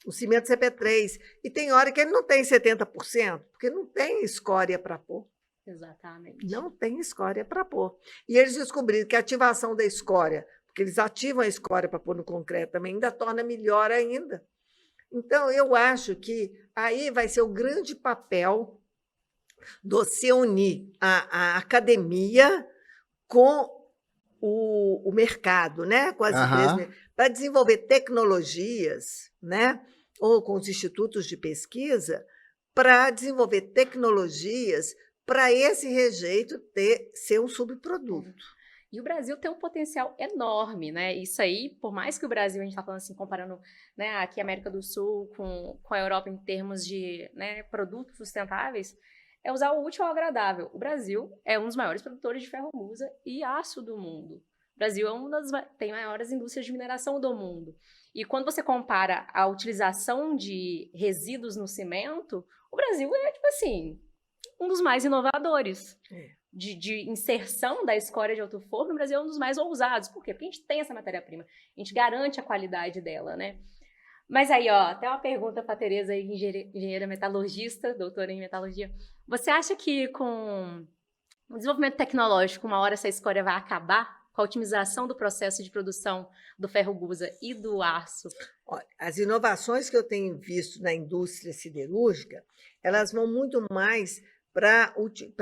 O cimento CP3. E tem hora que ele não tem 70%, porque não tem escória para pôr. Exatamente. Não tem escória para pôr. E eles descobriram que a ativação da escória, porque eles ativam a escória para pôr no concreto também, ainda torna melhor ainda. Então, eu acho que aí vai ser o grande papel de você unir a academia com o mercado, né? Com as empresas, para desenvolver tecnologias, né? Ou com os institutos de pesquisa, para desenvolver tecnologias para esse rejeito ser um subproduto. E o Brasil tem um potencial enorme, né? Isso aí, por mais que o Brasil, a gente está falando assim, comparando, né, aqui a América do Sul com a Europa em termos de, né, produtos sustentáveis, é usar o útil ao agradável. O Brasil é um dos maiores produtores de ferro-gusa e aço do mundo. O Brasil tem maiores indústrias de mineração do mundo. E quando você compara a utilização de resíduos no cimento, o Brasil é, tipo assim, um dos mais inovadores. De inserção da escória de alto forno, o Brasil é um dos mais ousados. Por quê? Porque a gente tem essa matéria-prima. A gente garante a qualidade dela, né? Mas aí, ó, até uma pergunta para a Tereza, engenheira metalurgista, doutora em metalurgia. Você acha que com o desenvolvimento tecnológico, uma hora essa escória vai acabar com a otimização do processo de produção do ferro-gusa e do aço? Olha, as inovações que eu tenho visto na indústria siderúrgica, elas vão muito mais para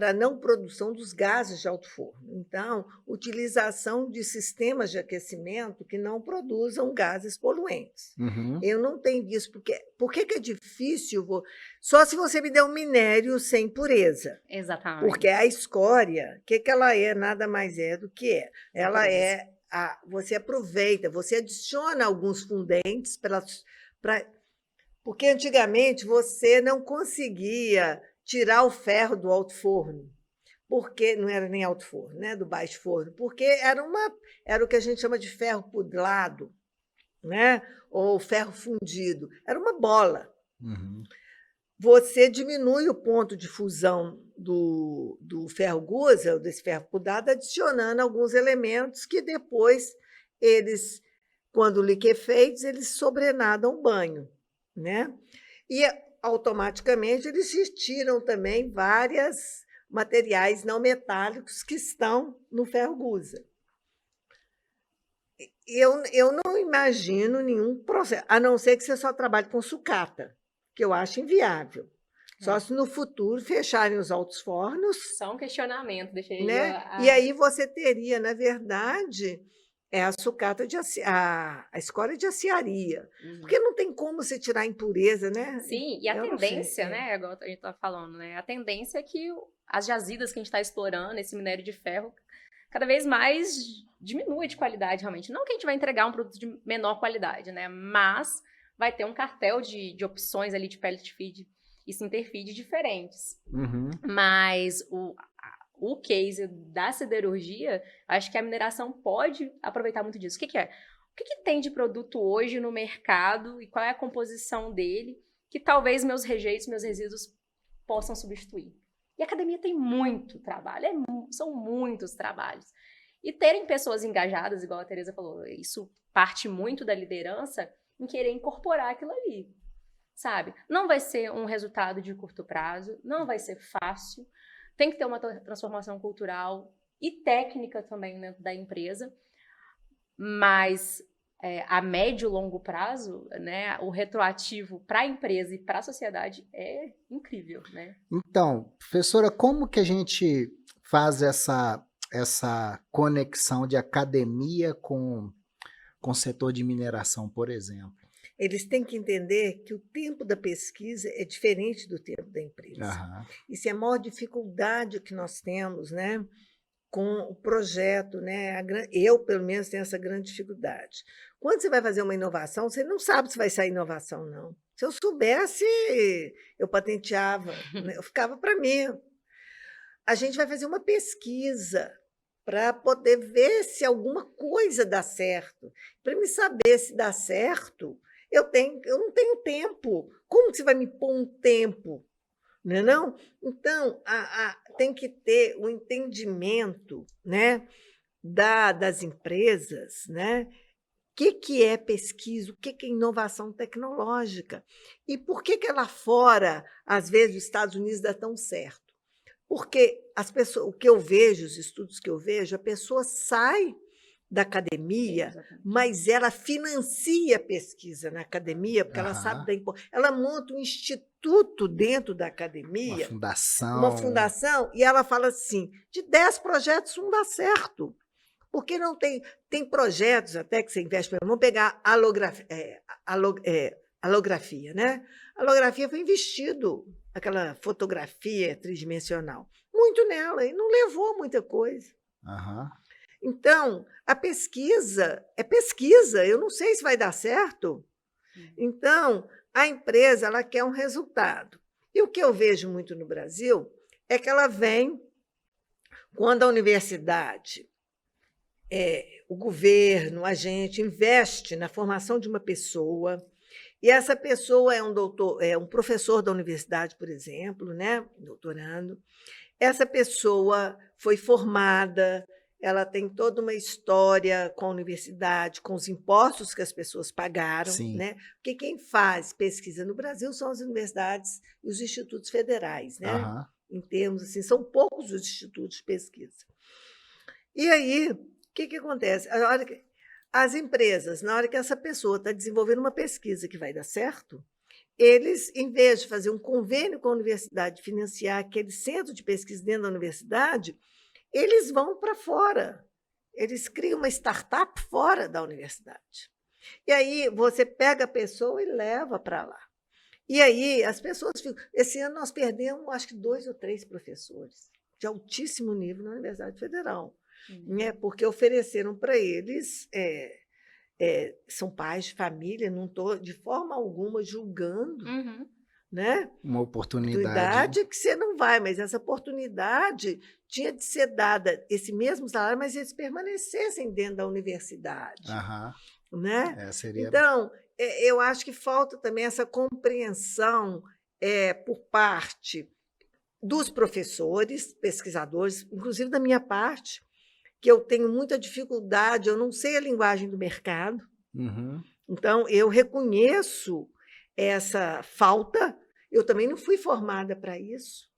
a não produção dos gases de alto forno. Então, utilização de sistemas de aquecimento que não produzam gases poluentes. Uhum. Eu não tenho visto, por que é difícil? Só se você me der um minério sem pureza. Exatamente. Porque a escória, o que ela é? Nada mais é do que é. Ela é, você aproveita, você adiciona alguns fundentes porque antigamente você não conseguia tirar o ferro do alto forno, porque não era nem alto forno, né, do baixo forno, porque era o que a gente chama de ferro pudlado, né, ou ferro fundido, era uma bola. Uhum. Você diminui o ponto de fusão do ferro-gusa, desse ferro pudlado, adicionando alguns elementos que depois eles, quando liquefeitos, eles sobrenadam o banho, né? E automaticamente eles tiram também vários materiais não metálicos que estão no ferro-gusa. Eu não imagino nenhum processo, a não ser que você só trabalhe com sucata, que eu acho inviável. Só se no futuro fecharem os altos fornos. Só um questionamento, deixei, né? E aí você teria, na verdade, a sucata a escória de aciaria. Porque não tem como você tirar a impureza, né? Sim, e a tendência, né? Igual a gente está falando, né? A tendência é que as jazidas que a gente está explorando, esse minério de ferro, cada vez mais diminui de qualidade, realmente. Não que a gente vai entregar um produto de menor qualidade, né? Mas vai ter um cartel de opções ali de pellet feed e sinterfeed diferentes. Uhum. Mas o case da siderurgia, acho que a mineração pode aproveitar muito disso. O que é? O que tem de produto hoje no mercado e qual é a composição dele que talvez meus rejeitos, meus resíduos possam substituir? E a academia tem muito trabalho, são muitos trabalhos. E terem pessoas engajadas, igual a Tereza falou, isso parte muito da liderança em querer incorporar aquilo ali, sabe? Não vai ser um resultado de curto prazo, não vai ser fácil, tem que ter uma transformação cultural e técnica também dentro da empresa, mas a médio e longo prazo, né, o retroativo para a empresa e para a sociedade é incrível, né? Então, professora, como que a gente faz essa conexão de academia com o setor de mineração, por exemplo? Eles têm que entender que o tempo da pesquisa é diferente do tempo da empresa. Uhum. Isso é a maior dificuldade que nós temos, né, com o projeto, né? Eu, pelo menos, tenho essa grande dificuldade. Quando você vai fazer uma inovação, você não sabe se vai sair inovação, não. Se eu soubesse, eu patenteava, né? Eu ficava para mim. A gente vai fazer uma pesquisa para poder ver se alguma coisa dá certo. Para me saber se dá certo, eu não tenho tempo. Como você vai me pôr um tempo? Não é não? Então, tem que ter o entendimento, né, das empresas, né? O que é pesquisa, o que é inovação tecnológica. E por que lá fora, às vezes, os Estados Unidos dá tão certo? Porque as pessoas, o que eu vejo, os estudos que eu vejo, a pessoa sai da academia, mas ela financia a pesquisa na academia, porque ela sabe da importância. Ela monta um instituto dentro da academia. Uma fundação, e ela fala assim, de 10 projetos, um dá certo. Porque não tem projetos até que você investe, vamos pegar alografia, né? A alografia foi investido, aquela fotografia tridimensional, muito nela, e não levou muita coisa. Uhum. Então, a pesquisa é pesquisa, eu não sei se vai dar certo. Então, a empresa ela quer um resultado. E o que eu vejo muito no Brasil é que ela vem quando a universidade, o governo, a gente investe na formação de uma pessoa, e essa pessoa é um doutor, é um professor da universidade, por exemplo, né, doutorando. Essa pessoa foi formada, ela tem toda uma história com a universidade, com os impostos que as pessoas pagaram, Sim. né? Porque quem faz pesquisa no Brasil são as universidades e os institutos federais, né? Aham. Em termos assim, são poucos os institutos de pesquisa. E aí, o que acontece? As empresas, na hora que essa pessoa está desenvolvendo uma pesquisa que vai dar certo, eles, em vez de fazer um convênio com a universidade, financiar aquele centro de pesquisa dentro da universidade, eles vão para fora. Eles criam uma startup fora da universidade. E aí você pega a pessoa e leva para lá. E aí as pessoas ficam... Esse ano nós perdemos, acho que 2 ou 3 professores de altíssimo nível na Universidade Federal, né? Porque ofereceram para eles... são pais de família, não estou de forma alguma julgando, né? Uma Oportunidade que você não vai, mas essa oportunidade tinha de ser dada, esse mesmo salário, mas eles permanecessem dentro da universidade. Aham. Né? Seria... Então, eu acho que falta também essa compreensão por parte dos professores, pesquisadores, inclusive da minha parte, que eu tenho muita dificuldade, eu não sei a linguagem do mercado. Uhum. Então, eu reconheço essa falta, eu também não fui formada para isso,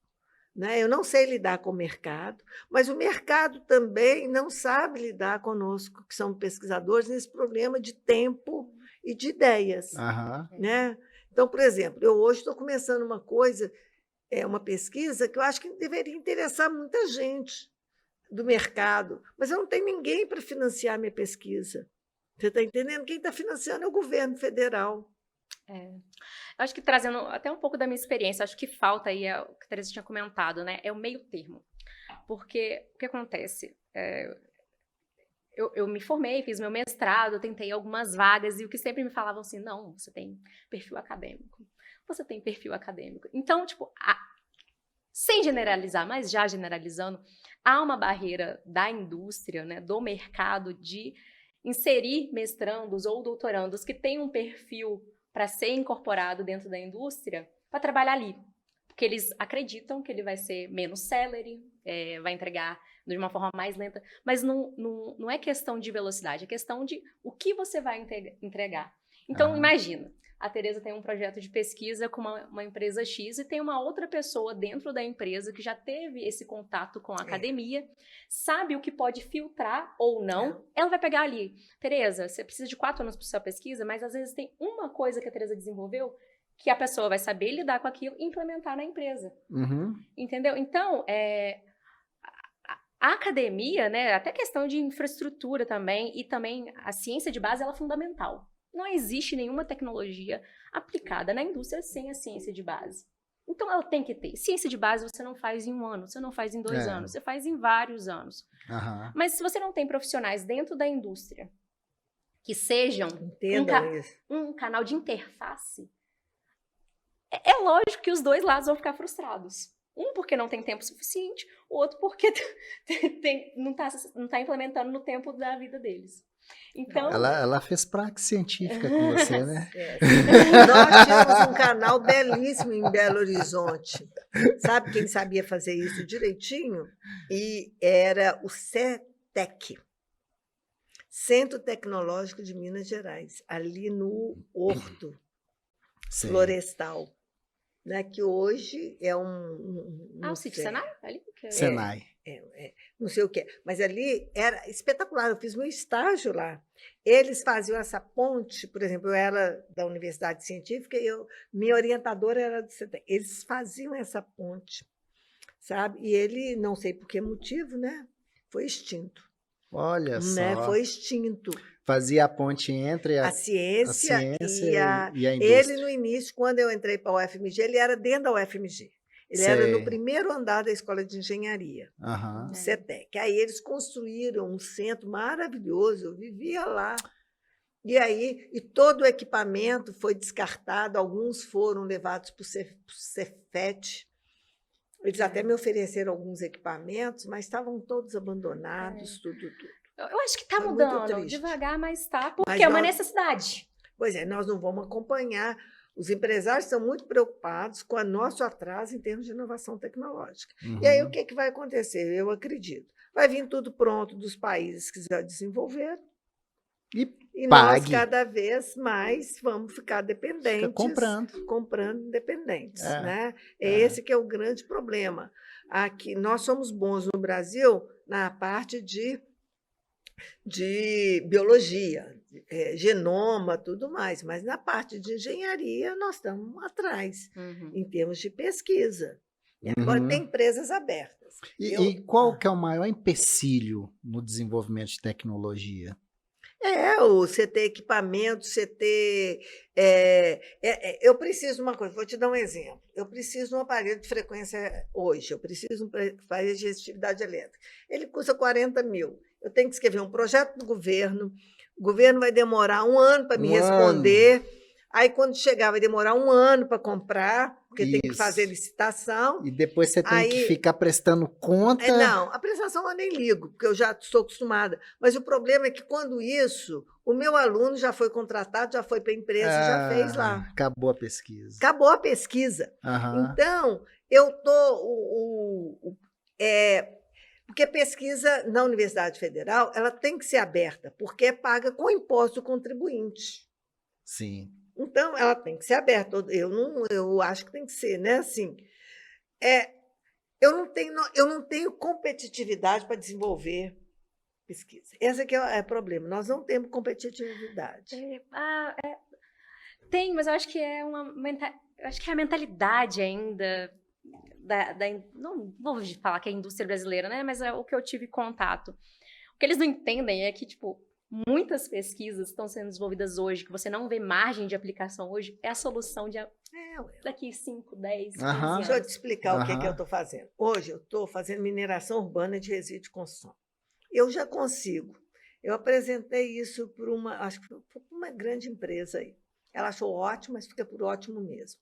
né? Eu não sei lidar com o mercado, mas o mercado também não sabe lidar conosco, que somos pesquisadores, nesse problema de tempo e de ideias. Aham. Né? Então, por exemplo, eu hoje estou começando uma coisa, uma pesquisa que eu acho que deveria interessar muita gente do mercado, mas eu não tenho ninguém para financiar minha pesquisa. Você está entendendo? Quem está financiando é o governo federal. Eu acho que trazendo até um pouco da minha experiência, acho que falta aí, o que a Teresa tinha comentado, né? É o meio termo. Porque o que acontece? Eu me formei, fiz meu mestrado, tentei algumas vagas, e o que sempre me falavam assim, não, você tem perfil acadêmico. Você tem perfil acadêmico. Então, tipo, sem generalizar, mas já generalizando, há uma barreira da indústria, né, do mercado, de inserir mestrandos ou doutorandos que têm um perfil para ser incorporado dentro da indústria para trabalhar ali. Porque eles acreditam que ele vai ser menos salary, vai entregar de uma forma mais lenta, mas não é questão de velocidade, é questão de o que você vai entregar. Então, imagina, a Teresa tem um projeto de pesquisa com uma empresa X e tem uma outra pessoa dentro da empresa que já teve esse contato com a academia, sabe o que pode filtrar ou não, ela vai pegar ali. Teresa, você precisa de 4 anos para sua pesquisa, mas às vezes tem uma coisa que a Teresa desenvolveu que a pessoa vai saber lidar com aquilo e implementar na empresa. Uhum. Entendeu? Então, a academia, né, até questão de infraestrutura também, e também a ciência de base, ela é fundamental. Não existe nenhuma tecnologia aplicada na indústria sem a ciência de base. Então, ela tem que ter. Ciência de base você não faz em 1 ano, você não faz em 2 anos, você faz em vários anos. Uhum. Mas se você não tem profissionais dentro da indústria que sejam um canal de interface, é lógico que os 2 lados vão ficar frustrados. Um porque não tem tempo suficiente, o outro porque não tá implementando no tempo da vida deles. Então, ela fez praxe científica com você, né? Nós tínhamos um canal belíssimo em Belo Horizonte. Sabe quem sabia fazer isso direitinho? E era o CETEC, Centro Tecnológico de Minas Gerais, ali no Horto Florestal, né, que hoje é o sítio Senai? Ali? Senai. Não sei o que, mas ali era espetacular, eu fiz meu estágio lá. Eles faziam essa ponte, por exemplo, eu era da Universidade Científica e minha orientadora era do CETEC. Eles faziam essa ponte, sabe? E ele, não sei por que motivo, né, foi extinto. Olha só. Né? Foi extinto. Fazia a ponte entre a ciência e a indústria. Ele, no início, quando eu entrei para a UFMG, ele era dentro da UFMG. Ele era no primeiro andar da Escola de Engenharia, do CETEC. Aí eles construíram um centro maravilhoso, eu vivia lá. E todo o equipamento foi descartado, alguns foram levados para o Cefet. Eles até me ofereceram alguns equipamentos, mas estavam todos abandonados, tudo. Eu acho que está Foi muito mudando, triste. devagar, mas está, porque Mas é uma nós- necessidade. Pois é, nós não vamos acompanhar. Os empresários estão muito preocupados com o nosso atraso em termos de inovação tecnológica. E aí, o que vai acontecer? Eu acredito. Vai vir tudo pronto dos países que já desenvolveram. E nós, pague. cada vez mais, vamos ficar dependentes. Fica comprando. Comprando dependentes. É, Né? é. Esse que é o grande problema. Aqui, nós somos bons no Brasil na parte de biologia, genoma, tudo mais, mas na parte de engenharia nós estamos atrás, em termos de pesquisa. Agora, tem empresas abertas. E qual que é o maior empecilho no desenvolvimento de tecnologia? Você ter equipamento, você ter... eu preciso de uma coisa, vou te dar um exemplo. Eu preciso de um aparelho de frequência hoje, eu preciso de um aparelho de resistividade elétrica. Ele custa 40 mil. Eu tenho que escrever um projeto do governo, o governo vai demorar 1 ano para me responder, aí quando chegar vai demorar 1 ano para comprar, porque tem que fazer licitação. E depois você tem que ficar prestando conta. Não, a prestação eu nem ligo, porque eu já estou acostumada. Mas o problema é que quando isso, o meu aluno já foi contratado, já foi para a empresa, já fez lá. Acabou a pesquisa. Acabou a pesquisa. Então, eu estou... porque pesquisa na Universidade Federal ela tem que ser aberta, porque é paga com imposto do contribuinte. Sim. Então, ela tem que ser aberta. Eu acho que tem que ser, né? Assim, eu não tenho competitividade para desenvolver pesquisa. Esse aqui é o problema. Nós não temos competitividade. Tem, mas eu acho que é a mentalidade ainda não vou falar que é a indústria brasileira, né? Mas é o que eu tive contato. O que eles não entendem é que, tipo, muitas pesquisas estão sendo desenvolvidas hoje, que você não vê margem de aplicação hoje, é a solução daqui 5, 10, 15 anos. Deixa eu te explicar o que eu estou fazendo. Hoje eu estou fazendo mineração urbana de resíduo de construção. Eu já consigo. Eu apresentei isso para uma grande empresa aí. Ela achou ótimo, mas fica por ótimo mesmo.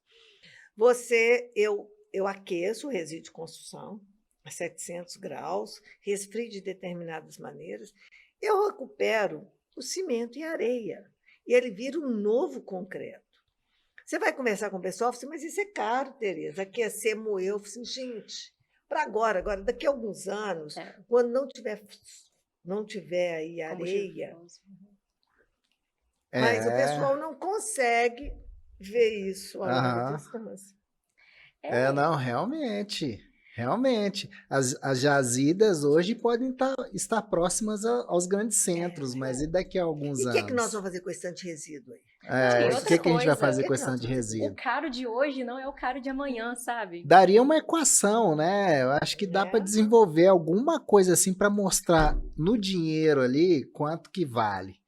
Eu aqueço o resíduo de construção a 700 graus, resfrio de determinadas maneiras, eu recupero o cimento e a areia, e ele vira um novo concreto. Você vai conversar com o pessoal e fala assim, mas isso é caro, Tereza, aquecer, moer. Eu falo assim, gente, para agora, daqui a alguns anos, quando não tiver aí areia, mas o pessoal não consegue ver isso a longa distância. Não, realmente. As jazidas hoje podem estar próximas aos grandes centros, mas e daqui a alguns anos? E o que nós vamos fazer com esse tanto de resíduo aí? O que a gente vai fazer com esse tanto de resíduo? O caro de hoje não é o caro de amanhã, sabe? Daria uma equação, né? Eu acho que dá para desenvolver alguma coisa assim para mostrar no dinheiro ali quanto que vale.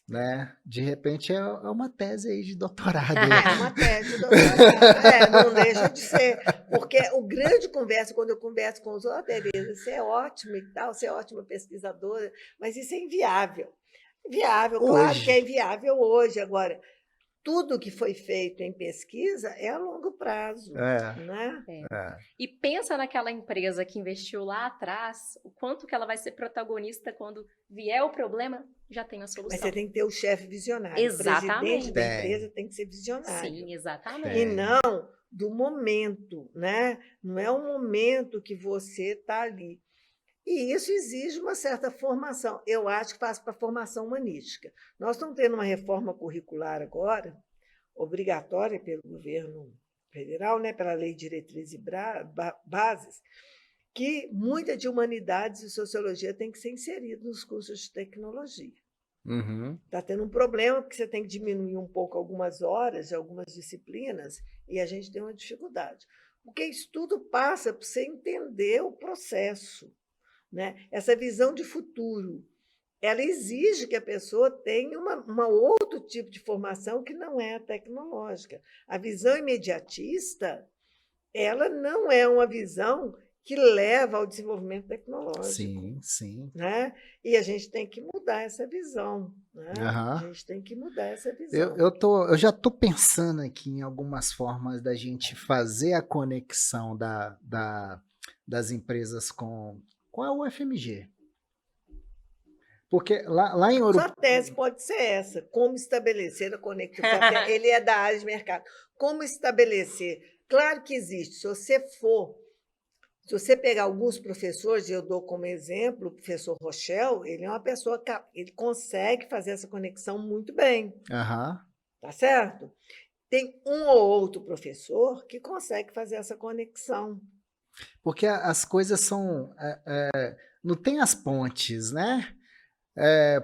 Né? De repente é uma tese aí de doutorado. É uma tese de doutorado. Não deixa de ser. Porque o grande conversa, quando eu converso com os outros, Tereza, você é ótima e tal, você é ótima pesquisadora, mas isso é inviável. Claro que é inviável hoje. Agora, tudo que foi feito em pesquisa é a longo prazo. Né? E pensa naquela empresa que investiu lá atrás, o quanto que ela vai ser protagonista quando vier o problema, já tem a solução. Mas você tem que ter o chefe visionário. Exatamente. O presidente da empresa tem que ser visionário. Sim, exatamente. E não do momento, né? Não é o momento que você está ali. E isso exige uma certa formação. Eu acho que passa para a formação humanística. Nós estamos tendo uma reforma curricular agora, obrigatória pelo governo federal, né, pela Lei de Diretrizes e Bases, que muita de humanidades e sociologia tem que ser inserida nos cursos de tecnologia. Está tendo um problema, porque você tem que diminuir um pouco algumas horas de algumas disciplinas, e a gente tem uma dificuldade. Porque isso tudo passa para você entender o processo. Né? Essa visão de futuro, ela exige que a pessoa tenha uma outro tipo de formação que não é a tecnológica. A visão imediatista, ela não é uma visão que leva ao desenvolvimento tecnológico. Sim, sim. Né? E a gente tem que mudar essa visão. Né? Aham. A gente tem que mudar essa visão. Eu já estou pensando aqui em algumas formas da gente fazer a conexão das empresas com a UFMG. Porque lá em Ouro Sua tese pode ser essa, como estabelecer a conexão. Ele é da área de mercado. Como estabelecer? Claro que existe. Se você pegar alguns professores, eu dou como exemplo o professor Rochel, ele é uma pessoa que ele consegue fazer essa conexão muito bem. Aham. Tá certo? Tem um ou outro professor que consegue fazer essa conexão. Porque as coisas são... não tem as pontes, né?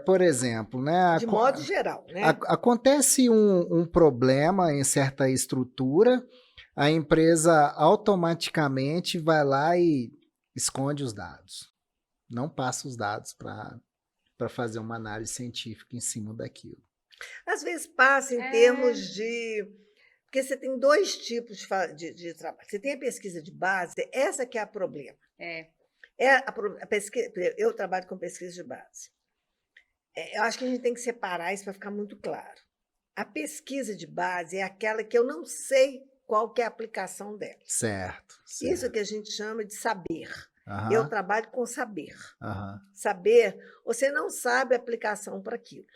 Por exemplo, né? De modo geral, né? Acontece um problema em certa estrutura, a empresa automaticamente vai lá e esconde os dados. Não passa os dados para fazer uma análise científica em cima daquilo. Às vezes passa em termos de... Porque você tem dois tipos de trabalho. Você tem a pesquisa de base, essa que é o problema. A pesquisa, eu trabalho com pesquisa de base. Eu acho que a gente tem que separar isso para ficar muito claro. A pesquisa de base é aquela que eu não sei qual que é a aplicação dela. Certo. Isso que a gente chama de saber. Aham. Eu trabalho com saber. Aham. Saber, você não sabe a aplicação para aquilo.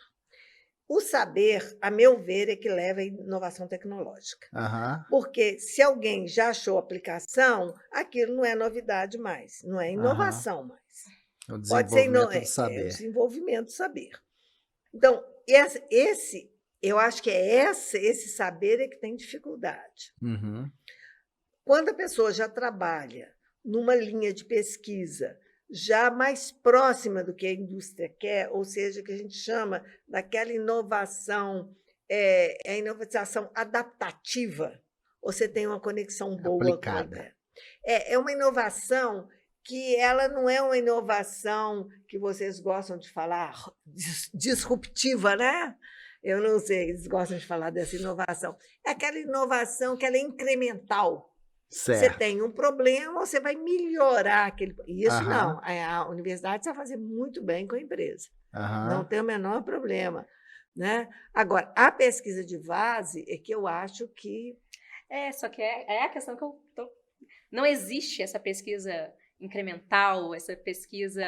O saber, a meu ver, é que leva à inovação tecnológica. Aham. Porque se alguém já achou aplicação, aquilo não é novidade mais, não é inovação mais. O Pode ser desenvolvimento do saber. desenvolvimento do saber. Então, eu acho que esse saber é que tem dificuldade. Uhum. Quando a pessoa já trabalha numa linha de pesquisa já mais próxima do que a indústria quer, ou seja, que a gente chama daquela inovação, a inovação adaptativa, você tem uma conexão boa aplicada. com ela. É uma inovação que ela não é uma inovação que vocês gostam de falar disruptiva, né? Eu não sei, eles gostam de falar dessa inovação. É aquela inovação que ela é incremental. Certo. Você tem um problema, você vai melhorar aquele... Isso Aham. não. A universidade vai fazer muito bem com a empresa. Aham. Não tem o menor problema. Né? Agora, a pesquisa de base é que eu acho que... Só que é a questão que eu tô... Não existe essa pesquisa incremental, essa pesquisa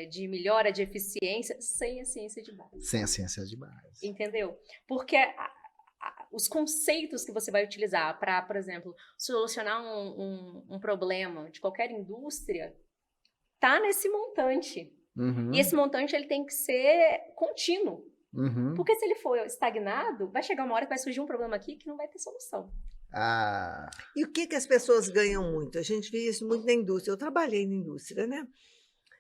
de melhora de eficiência sem a ciência de base. Sem a ciência de base. Entendeu? Porque os conceitos que você vai utilizar para, por exemplo, solucionar um problema de qualquer indústria tá nesse montante. Uhum. E esse montante ele tem que ser contínuo. Uhum. Porque se ele for estagnado, vai chegar uma hora que vai surgir um problema aqui que não vai ter solução. E o que as pessoas ganham muito? A gente vê isso muito na indústria. Eu trabalhei na indústria, né?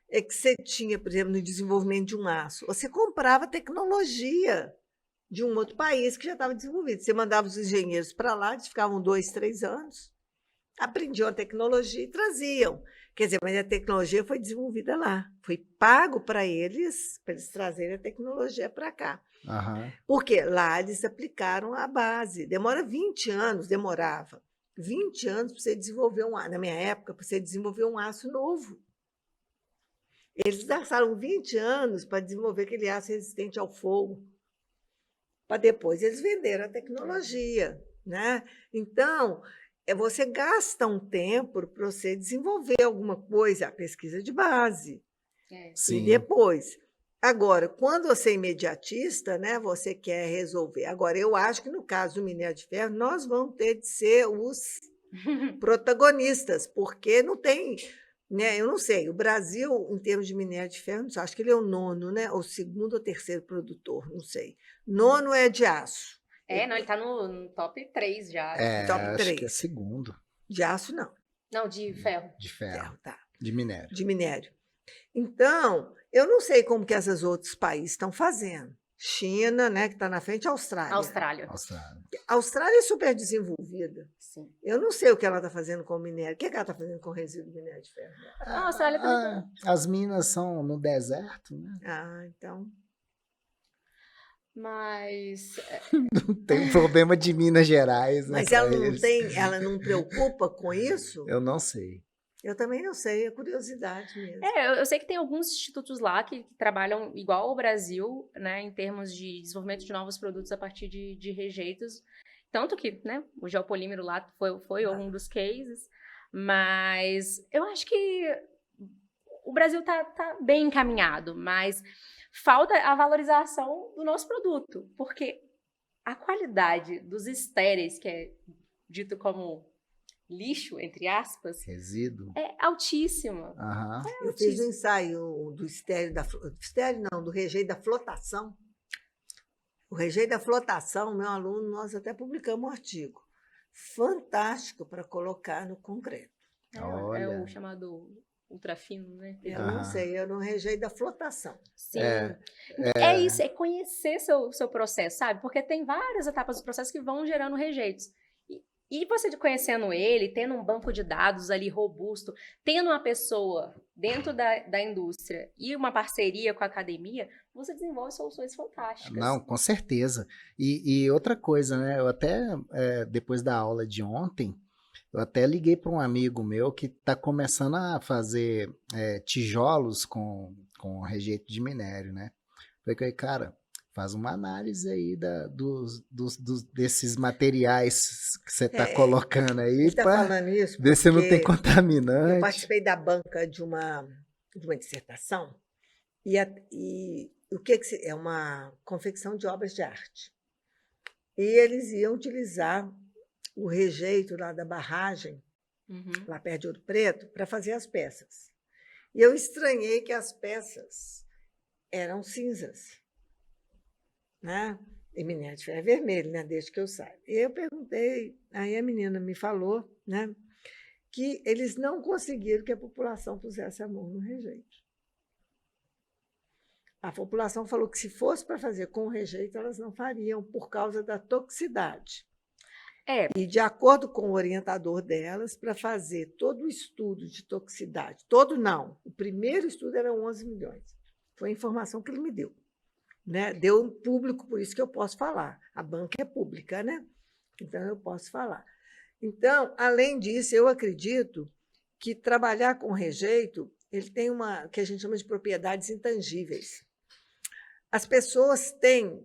É que você tinha, por exemplo, no desenvolvimento de um aço, você comprava tecnologia de um outro país que já estava desenvolvido. Você mandava os engenheiros para lá, eles ficavam 2, 3 anos, aprendiam a tecnologia e traziam. Quer dizer, mas a tecnologia foi desenvolvida lá. Foi pago para eles trazerem a tecnologia para cá. Uhum. Porque lá eles aplicaram a base. Demorava 20 anos para você desenvolver na minha época, para você desenvolver um aço novo. Eles gastaram 20 anos para desenvolver aquele aço resistente ao fogo, para depois eles venderam a tecnologia. Né? Então, você gasta um tempo para você desenvolver alguma coisa, a pesquisa de base. Sim. E depois... Agora, quando você é imediatista, né, você quer resolver. Agora, eu acho que no caso do minério de ferro, nós vamos ter de ser os protagonistas, porque não tem, né, eu não sei, o Brasil, em termos de minério de ferro, não sei, acho que ele é o 9º, né, ou 2º ou 3º produtor, não sei. 9º é de aço. Não, ele está no top 3 já. Top acho 3. que é 2º. De aço, não. Não, de ferro. De ferro. Tá. De minério. De minério. Então, eu não sei como que esses outros países estão fazendo. China, né, que está na frente, Austrália. A Austrália é super desenvolvida. Sim. Eu não sei o que ela está fazendo com o minério. O que ela está fazendo com o resíduo de minério de ferro? A Austrália também. As minas são no deserto, né? Então... Mas... Não tem problema de Minas Gerais. Mas né, ela não preocupa com isso? Eu não sei. Eu também não sei, é curiosidade mesmo. Eu sei que tem alguns institutos lá que trabalham igual ao Brasil, né, em termos de desenvolvimento de novos produtos a partir de rejeitos. Tanto que, né, o geopolímero lá foi um dos cases, mas eu acho que o Brasil tá bem encaminhado, mas falta a valorização do nosso produto, porque a qualidade dos estéreis, que é dito como lixo, entre aspas, Resíduo. é altíssima. Aham. Eu fiz um ensaio do do rejeito da flotação. O rejeito da flotação, meu aluno, nós até publicamos um artigo fantástico para colocar no concreto. É Olha. o chamado ultrafino, né? Eu não sei, era um rejeito da flotação. Sim. É isso, é conhecer seu processo, sabe? Porque tem várias etapas do processo que vão gerando rejeitos. E você conhecendo ele, tendo um banco de dados ali robusto, tendo uma pessoa dentro da indústria e uma parceria com a academia, você desenvolve soluções fantásticas. Não, com certeza. E outra coisa, né? Eu até, depois da aula de ontem, eu até liguei para um amigo meu que está começando a fazer tijolos com rejeito de minério, né? Falei, cara, faz uma análise aí desses materiais que você está colocando aí. Você está falando isso ver se não tem porque contaminante. eu participei da banca de uma dissertação e o que é uma confecção de obras de arte. E eles iam utilizar o rejeito lá da barragem, lá perto de Ouro Preto, para fazer as peças. E eu estranhei que as peças eram cinzas, né? E minério de ferro é vermelho, né? Desde que eu saiba. E eu perguntei, aí a menina me falou, né, que eles não conseguiram que a população pusesse a mão no rejeito. A população falou que se fosse para fazer com rejeito, elas não fariam por causa da toxicidade. E, de acordo com o orientador delas, para fazer todo o estudo de toxicidade, todo não, o primeiro estudo era 11 milhões. Foi a informação que ele me deu. Né? Deu público, por isso que eu posso falar. A banca é pública, né? Então, eu posso falar. Então, além disso, eu acredito que trabalhar com rejeito, ele tem uma que a gente chama de propriedades intangíveis. As pessoas têm...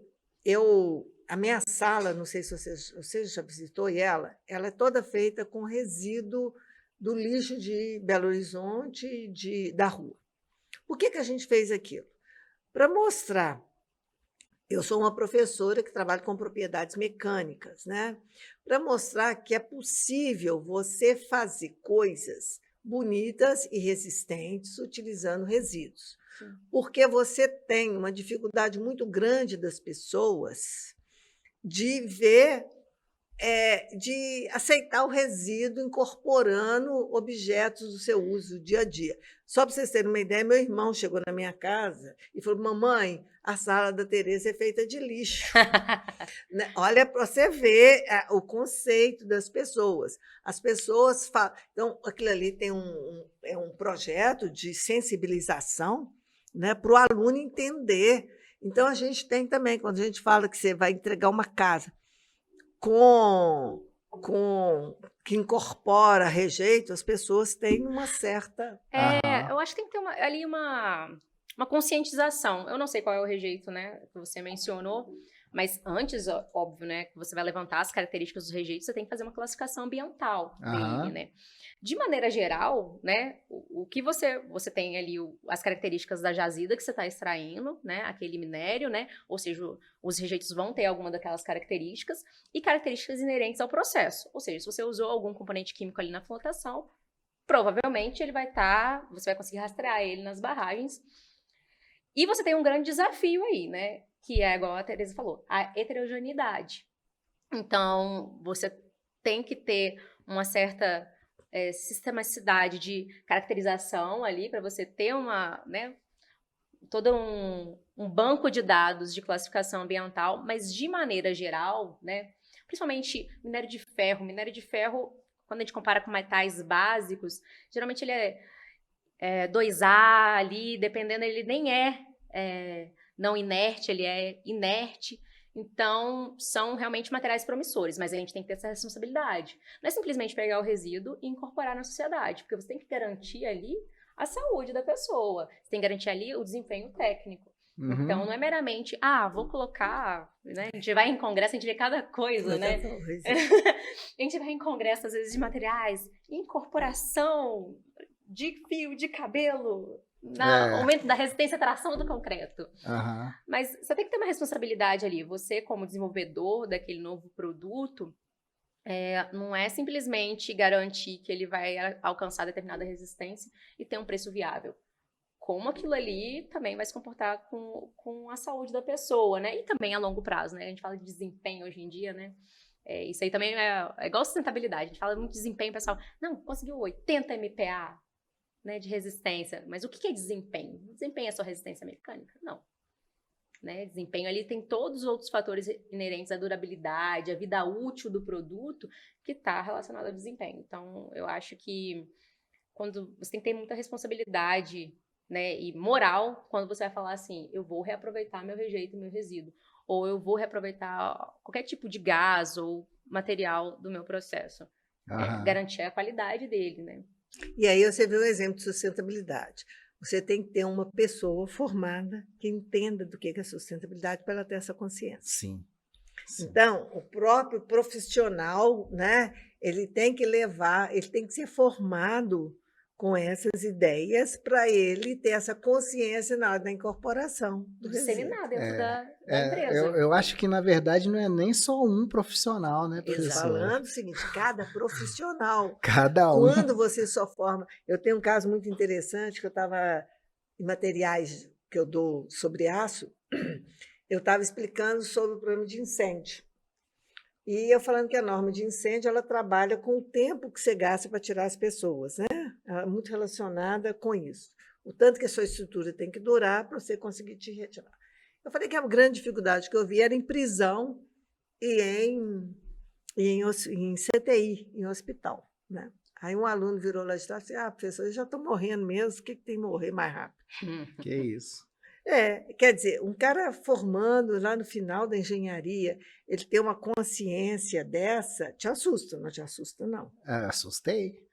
A minha sala, não sei se você já visitou ela é toda feita com resíduo do lixo de Belo Horizonte da rua. Por que a gente fez aquilo? Para mostrar. Eu sou uma professora que trabalha com propriedades mecânicas, né? Para mostrar que é possível você fazer coisas bonitas e resistentes utilizando resíduos. Sim. Porque você tem uma dificuldade muito grande das pessoas de ver, de aceitar o resíduo incorporando objetos do seu uso dia a dia. Só para vocês terem uma ideia, meu irmão chegou na minha casa e falou, mamãe, a sala da Tereza é feita de lixo. Olha, para você ver o conceito das pessoas. As pessoas falam... Então, aquilo ali tem um projeto de sensibilização, né, para o aluno entender. Então, a gente tem também, quando a gente fala que você vai entregar uma casa que incorpora rejeito, as pessoas têm uma certa... Eu acho que tem que ter ali uma conscientização. Eu não sei qual é o rejeito, né, que você mencionou, mas antes, óbvio, né, que você vai levantar as características dos rejeitos, você tem que fazer uma classificação ambiental dele, né? De maneira geral, né, o que você tem ali as características da jazida que você está extraindo, né, aquele minério, né, ou seja, os rejeitos vão ter alguma daquelas características e características inerentes ao processo. Ou seja, se você usou algum componente químico ali na flotação, provavelmente você vai conseguir rastrear ele nas barragens. E você tem um grande desafio aí, né, que é, igual a Tereza falou, a heterogeneidade. Então, você tem que ter uma certa sistematicidade de caracterização ali para você ter todo um banco de dados de classificação ambiental, mas de maneira geral, né, principalmente minério de ferro, quando a gente compara com metais básicos, geralmente ele é 2A ali, dependendo, ele nem não inerte, ele é inerte. Então, são realmente materiais promissores, mas a gente tem que ter essa responsabilidade. Não é simplesmente pegar o resíduo e incorporar na sociedade, porque você tem que garantir ali a saúde da pessoa, você tem que garantir ali o desempenho técnico. Então, não é meramente, vou colocar, né? A gente vai em congresso, a gente vê cada coisa, né? A gente vai em congresso, às vezes, de materiais, incorporação de fio de cabelo, aumento da resistência à tração do concreto. Mas você tem que ter uma responsabilidade ali. Você, como desenvolvedor daquele novo produto, não é simplesmente garantir que ele vai alcançar determinada resistência e ter um preço viável. Como aquilo ali também vai se comportar com a saúde da pessoa, né? E também a longo prazo, né? A gente fala de desempenho hoje em dia, né? Isso aí também é igual sustentabilidade. A gente fala muito de desempenho, pessoal. Não, conseguiu 80 MPa, né, de resistência. Mas o que é desempenho? Desempenho é só resistência mecânica? Não. Né? Desempenho ali tem todos os outros fatores inerentes à durabilidade, à vida útil do produto, que está relacionado ao desempenho. Então, eu acho que quando você tem que ter muita responsabilidade, né, e moral, quando você vai falar assim, eu vou reaproveitar meu rejeito, meu resíduo, ou eu vou reaproveitar qualquer tipo de gás ou material do meu processo. Garantir a qualidade dele, né? E aí você vê um exemplo de sustentabilidade. Você tem que ter uma pessoa formada que entenda do que é sustentabilidade para ela ter essa consciência. Sim. Então, o próprio profissional, né, ele tem que ser formado com essas ideias para ele ter essa consciência na hora da incorporação do resíduo. Disseminar dentro da empresa. Eu acho que, na verdade, não é nem só um profissional, né, professor? Falando o seguinte, cada profissional. Cada um. Quando você só forma... Eu tenho um caso muito interessante, que eu estava em materiais que eu dou sobre aço, eu estava explicando sobre o problema de incêndio. E eu falando que a norma de incêndio, ela trabalha com o tempo que você gasta para tirar as pessoas, né? Ela é muito relacionada com isso. O tanto que a sua estrutura tem que durar para você conseguir te retirar. Eu falei que a grande dificuldade que eu vi era em prisão e em CTI, em hospital, né? Aí um aluno virou lá de trás e disse, professor, eu já estou morrendo mesmo, o que tem que morrer mais rápido? Que isso. Quer dizer, um cara formando lá no final da engenharia, ele ter uma consciência dessa, te assusta, não te assusta, não? Assustei.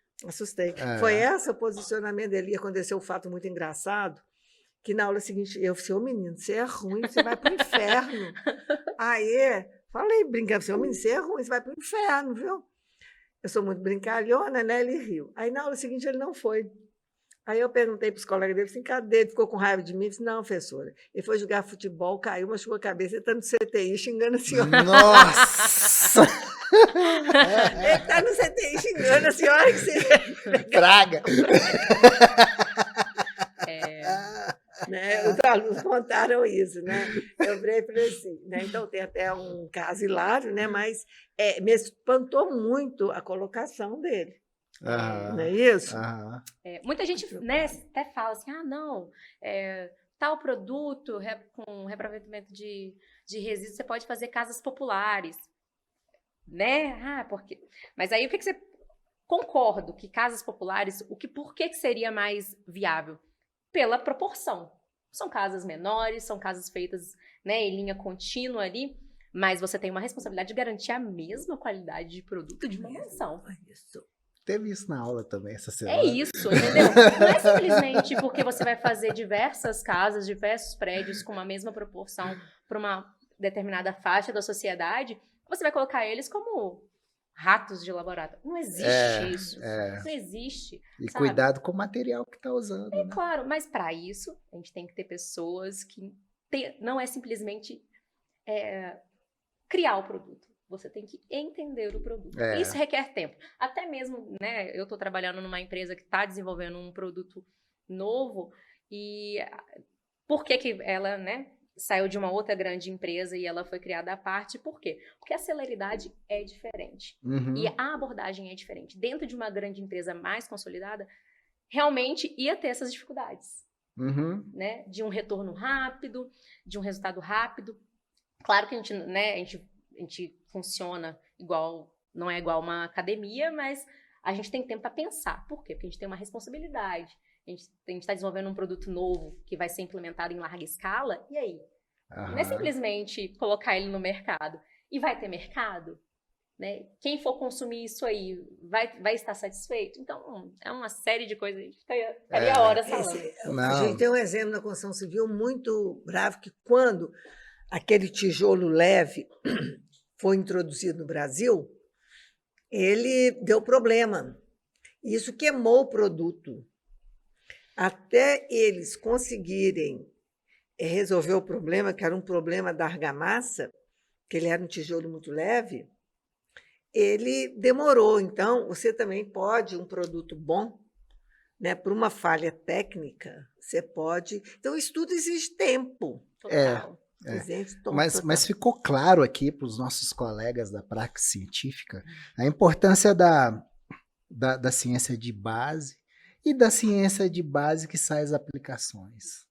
Foi esse o posicionamento dele. E aconteceu um fato muito engraçado, que na aula seguinte, eu falei, ô menino, você é ruim, você vai para o inferno. Aí, falei, brincando, ô menino, você é ruim, você vai para o inferno, viu? Eu sou muito brincalhona, né? Ele riu. Aí na aula seguinte ele não foi. Aí eu perguntei para os colegas dele, assim, cadê? Ele ficou com raiva de mim. Eu disse, não, professora. Ele foi jogar futebol, caiu, machucou a cabeça, ele está no CTI xingando a senhora. Nossa! Ele está no CTI xingando a senhora. Que você... Praga! Né? Os alunos contaram isso, né? Eu falei assim, né? Então tem até um caso hilário, né? Mas me espantou muito a colocação dele. Não é isso? Muita gente, né, até fala assim, não, tal produto com reaproveitamento de resíduos, você pode fazer casas populares, né? Porque... Mas aí o que você... Concordo que casas populares, por que seria mais viável? Pela proporção. São casas menores, são casas feitas, né, em linha contínua ali, mas você tem uma responsabilidade de garantir a mesma qualidade de produto de uma mansão. Teve isso na aula também essa semana. É isso, entendeu? Não é simplesmente porque você vai fazer diversas casas, diversos prédios com a mesma proporção para uma determinada faixa da sociedade, você vai colocar eles como ratos de laboratório. Não existe isso. Não existe. E sabe? Cuidado com o material que está usando. Né? Claro, mas para isso, a gente tem que ter pessoas que... não é simplesmente criar o produto. Você tem que entender o produto. Isso requer tempo. Até mesmo, né, eu estou trabalhando numa empresa que está desenvolvendo um produto novo e por que ela, né, saiu de uma outra grande empresa e ela foi criada à parte? Por quê? Porque a celeridade é diferente. E a abordagem é diferente. Dentro de uma grande empresa mais consolidada, realmente ia ter essas dificuldades. Né? De um retorno rápido, de um resultado rápido. Claro que a gente funciona igual, não é igual uma academia, mas a gente tem tempo para pensar. Por quê? Porque a gente tem uma responsabilidade. A gente está desenvolvendo um produto novo que vai ser implementado em larga escala. E aí? Não é simplesmente colocar ele no mercado. E vai ter mercado? Né? Quem for consumir isso aí vai estar satisfeito? Então, é uma série de coisas. A gente ficaria horas falando. A gente tem um exemplo na construção civil muito bravo, que quando aquele tijolo leve foi introduzido no Brasil, ele deu problema. Isso queimou o produto. Até eles conseguirem resolver o problema, que era um problema da argamassa, que ele era um tijolo muito leve, ele demorou. Então, você também pode, um produto bom, né, por uma falha técnica, você pode... Então, o estudo exige tempo. Total. Mas ficou claro aqui para os nossos colegas da praxis científica a importância da ciência de base e da ciência de base que sai as aplicações.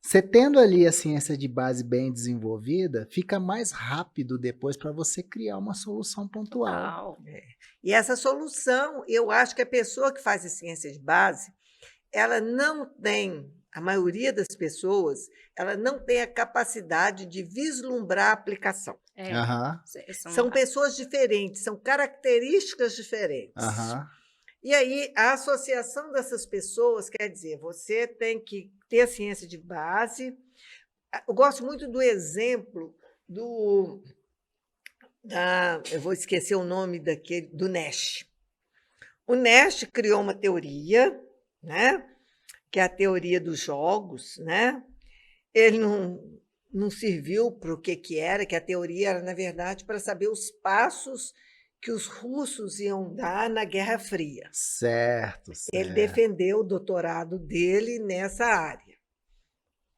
Você tendo ali a ciência de base bem desenvolvida, fica mais rápido depois para você criar uma solução pontual. E essa solução, eu acho que a pessoa que faz a ciência de base, ela não tem, a maioria das pessoas, ela não tem a capacidade de vislumbrar a aplicação. São pessoas diferentes, são características diferentes. E aí, a associação dessas pessoas, quer dizer, você tem que ter a ciência de base. Eu gosto muito do exemplo eu vou esquecer o nome do Nash. O Nash criou uma teoria, né, que é a teoria dos jogos, né? Ele não serviu para o que era, que a teoria era, na verdade, para saber os passos que os russos iam dar na Guerra Fria. Certo. Ele defendeu o doutorado dele nessa área.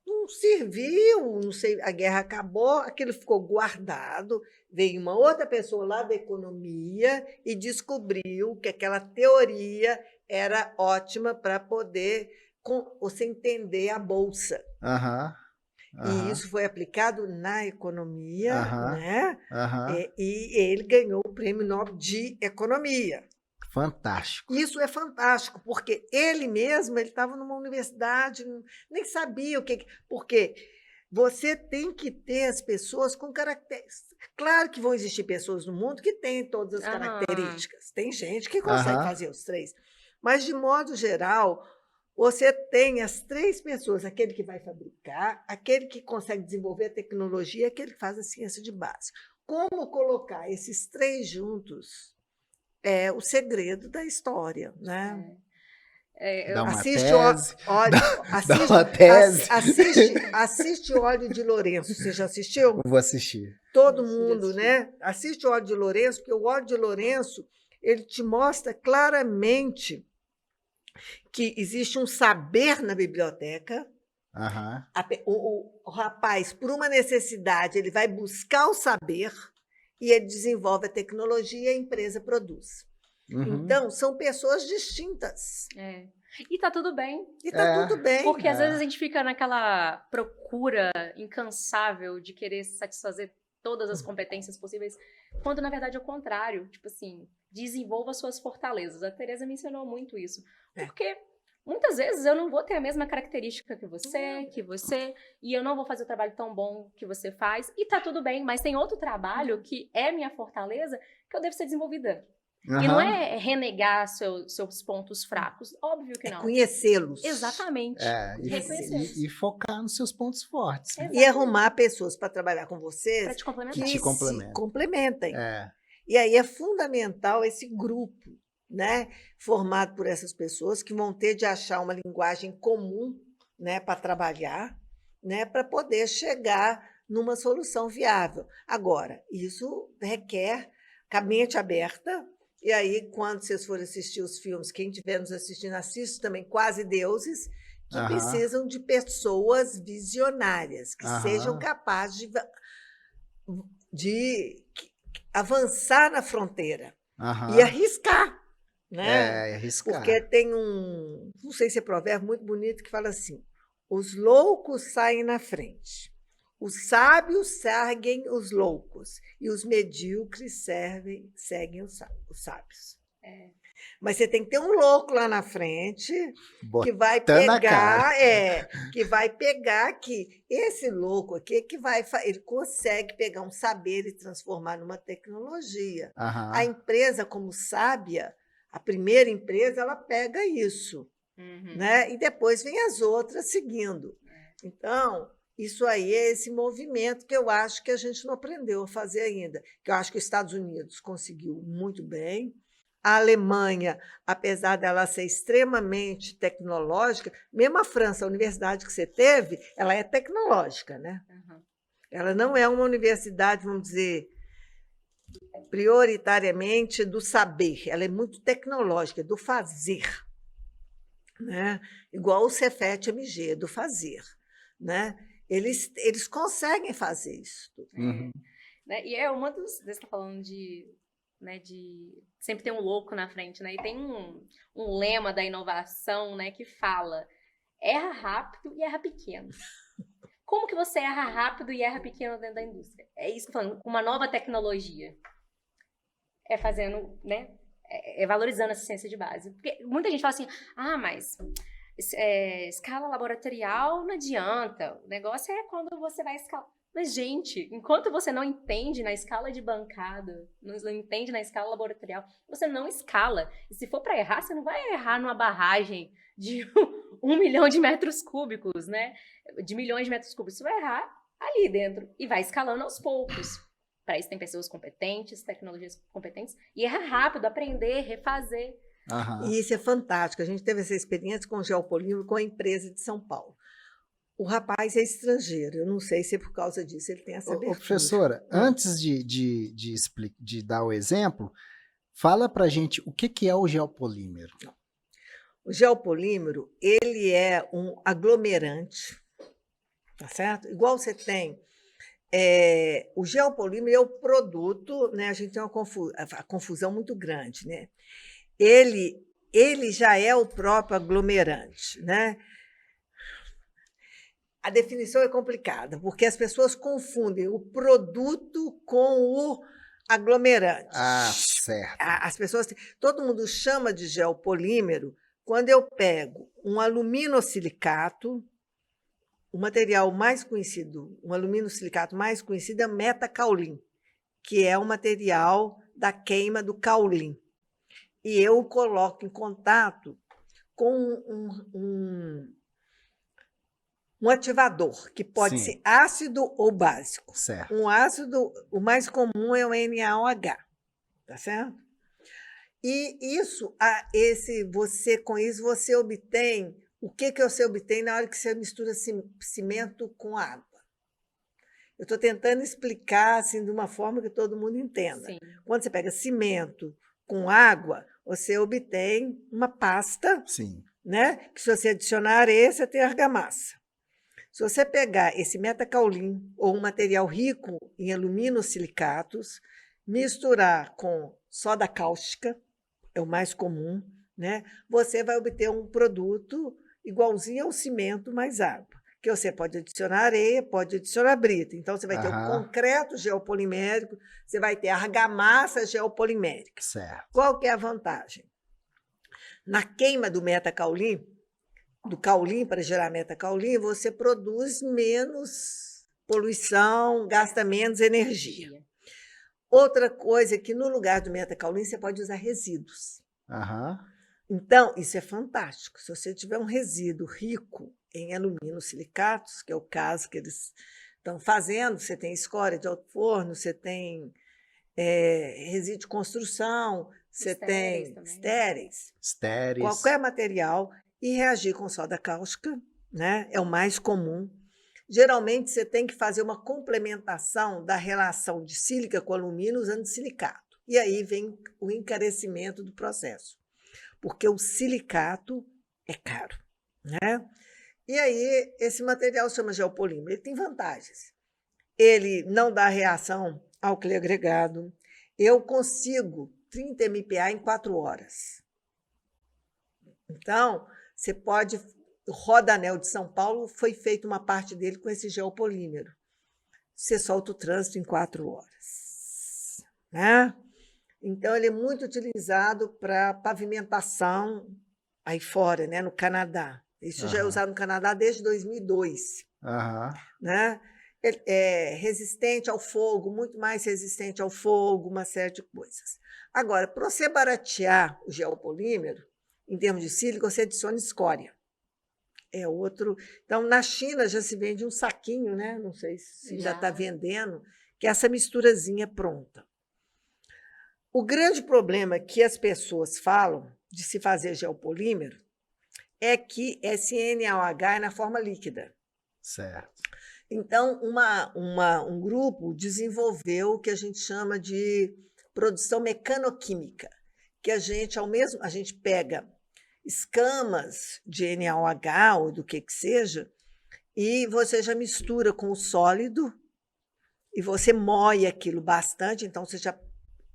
Não serviu, não sei, a guerra acabou, aquilo ficou guardado, veio uma outra pessoa lá da economia e descobriu que aquela teoria era ótima para poder você entender a bolsa. E isso foi aplicado na economia, né? E ele ganhou o Prêmio Nobel de Economia. Fantástico. Isso é fantástico, porque ele mesmo estava numa universidade, nem sabia o que... Porque você tem que ter as pessoas com características. Claro que vão existir pessoas no mundo que têm todas as características. Tem gente que consegue fazer os três. Mas, de modo geral... Você tem as três pessoas, aquele que vai fabricar, aquele que consegue desenvolver a tecnologia e aquele que faz a ciência de base. Como colocar esses três juntos é o segredo da história, né? Dá uma assiste Óleo de Lourenço. Você já assistiu? Vou assistir. Todo mundo, né? Assiste o Óleo de Lourenço, porque o Óleo de Lourenço ele te mostra claramente que existe um saber na biblioteca. O rapaz, por uma necessidade, ele vai buscar o saber e ele desenvolve a tecnologia e a empresa produz. Então, são pessoas distintas. E está tudo bem. Tudo bem. Porque às vezes a gente fica naquela procura incansável de querer satisfazer todas as competências possíveis, quando na verdade é o contrário. Tipo assim, desenvolva suas fortalezas. A Tereza mencionou muito isso. Porque muitas vezes eu não vou ter a mesma característica que você, e eu não vou fazer o trabalho tão bom que você faz, e tá tudo bem, mas tem outro trabalho que é minha fortaleza, que eu devo ser desenvolvida. E não é renegar seus pontos fracos, óbvio que não. É conhecê-los. Exatamente. E focar nos seus pontos fortes. E arrumar pessoas para trabalhar com vocês para te complementar. Que se complementem. É. E aí é fundamental esse grupo, né, formado por essas pessoas que vão ter de achar uma linguagem comum, né, para trabalhar, né, para poder chegar numa solução viável. Agora, isso requer a mente aberta. E aí, quando vocês forem assistir os filmes, quem estiver nos assistindo, assiste também Quase Deuses, que precisam de pessoas visionárias, que sejam capazes de avançar na fronteira e arriscar. Né? Arriscar. Porque tem não sei se é provérbio muito bonito, que fala assim: os loucos saem na frente, os sábios seguem os loucos e os medíocres seguem os sábios. Mas você tem que ter um louco lá na frente que vai Botando a cara. pegar, que vai pegar aqui. Esse louco aqui que ele consegue pegar um saber e transformar numa tecnologia. A Aham. empresa, como sábia, a primeira empresa, ela pega isso, Uhum. né? E depois vem as outras seguindo. Então, isso aí é esse movimento que eu acho que a gente não aprendeu a fazer ainda, que eu acho que os Estados Unidos conseguiu muito bem. A Alemanha, apesar dela ser extremamente tecnológica, mesmo a França, a universidade que você teve, ela é tecnológica, né? Uhum. Ela não é uma universidade, vamos dizer, prioritariamente do saber, ela é muito tecnológica, do fazer, né? Igual o Cefet-MG, do fazer, né? Eles conseguem fazer isso tudo. Uhum. Né? E é uma dos... Você está falando de, né, de sempre ter um louco na frente, né? E tem um lema da inovação, né, que fala: erra rápido e erra pequeno. Como que você erra rápido e erra pequeno dentro da indústria? É isso que eu tô falando, com uma nova tecnologia. É fazendo, né? É valorizando essa ciência de base. Porque muita gente fala assim, mas escala laboratorial não adianta. O negócio é quando você vai escalar. Mas, gente, enquanto você não entende na escala de bancada, não entende na escala laboratorial, você não escala. E se for para errar, você não vai errar numa barragem de 1 milhão de metros cúbicos, né? De milhões de metros cúbicos. Você vai errar ali dentro e vai escalando aos poucos. Para isso tem pessoas competentes, tecnologias competentes, e errar rápido, aprender, refazer. Aham. E isso é fantástico. A gente teve essa experiência com o geopolímero, com a empresa de São Paulo. O rapaz é estrangeiro, eu não sei se é por causa disso ele tem essa abertura. Professora, antes de dar o exemplo, fala para gente o que é o geopolímero. O geopolímero, ele é um aglomerante, tá certo? Igual você tem o geopolímero é o produto, né? A gente tem uma confusão muito grande, né? Ele já é o próprio aglomerante, né? A definição é complicada, porque as pessoas confundem o produto com o aglomerante. Ah, certo. As pessoas, todo mundo chama de geopolímero quando eu pego um aluminosilicato. O material mais conhecido, um aluminosilicato mais conhecido é metacaolin, que é o material da queima do caolin. E eu o coloco em contato com um ativador, que pode Sim. ser ácido ou básico. Certo. Um ácido, o mais comum é o NaOH, tá certo? E com isso você obtém. O que você obtém na hora que você mistura cimento com água? Eu estou tentando explicar assim, de uma forma que todo mundo entenda. Sim. Quando você pega cimento com água, você obtém uma pasta, Sim. né? Que se você adicionar areia, você tem argamassa. Se você pegar esse metacaolin, ou um material rico em aluminosilicatos, misturar com soda cáustica, é o mais comum, né? Você vai obter um produto igualzinho ao cimento mais água, que você pode adicionar areia, pode adicionar brita. Então, você vai ter o concreto geopolimérico, você vai ter a argamassa geopolimérica. Certo. Qual que é a vantagem? Na queima do metacaolin, do caolin para gerar metacaolin, você produz menos poluição, gasta menos energia. Outra coisa é que no lugar do metacaolin você pode usar resíduos. Aham. Então, isso é fantástico. Se você tiver um resíduo rico em aluminosilicatos, que é o caso que eles estão fazendo, você tem escória de alto forno, você tem resíduo de construção, você tem estéreis, qualquer material, e reagir com soda cáustica, né? É o mais comum. Geralmente, você tem que fazer uma complementação da relação de sílica com alumínio usando silicato. E aí vem o encarecimento do processo, porque o silicato é caro, né? E aí, esse material se chama geopolímero. Ele tem vantagens. Ele não dá reação álcool agregado. Eu consigo 30 MPa em 4 horas. Então, você pode... O Rodanel de São Paulo foi feita uma parte dele com esse geopolímero. Você solta o trânsito em 4 horas. Né? Então, ele é muito utilizado para pavimentação aí fora, né, no Canadá. Isso já é Aham. usado no Canadá desde 2002. Aham. Né? Ele é resistente ao fogo, muito mais resistente ao fogo, uma série de coisas. Agora, para você baratear o geopolímero, em termos de sílica, você adiciona escória. É outro. Então, na China já se vende um saquinho, né? Não sei se ainda está Já. vendendo, que é essa misturazinha pronta. O grande problema que as pessoas falam de se fazer geopolímero é que esse NaOH é na forma líquida. Certo. Então, um grupo desenvolveu o que a gente chama de produção mecanoquímica, que a gente pega escamas de NaOH ou do que seja, e você já mistura com o sólido e você moe aquilo bastante, então você já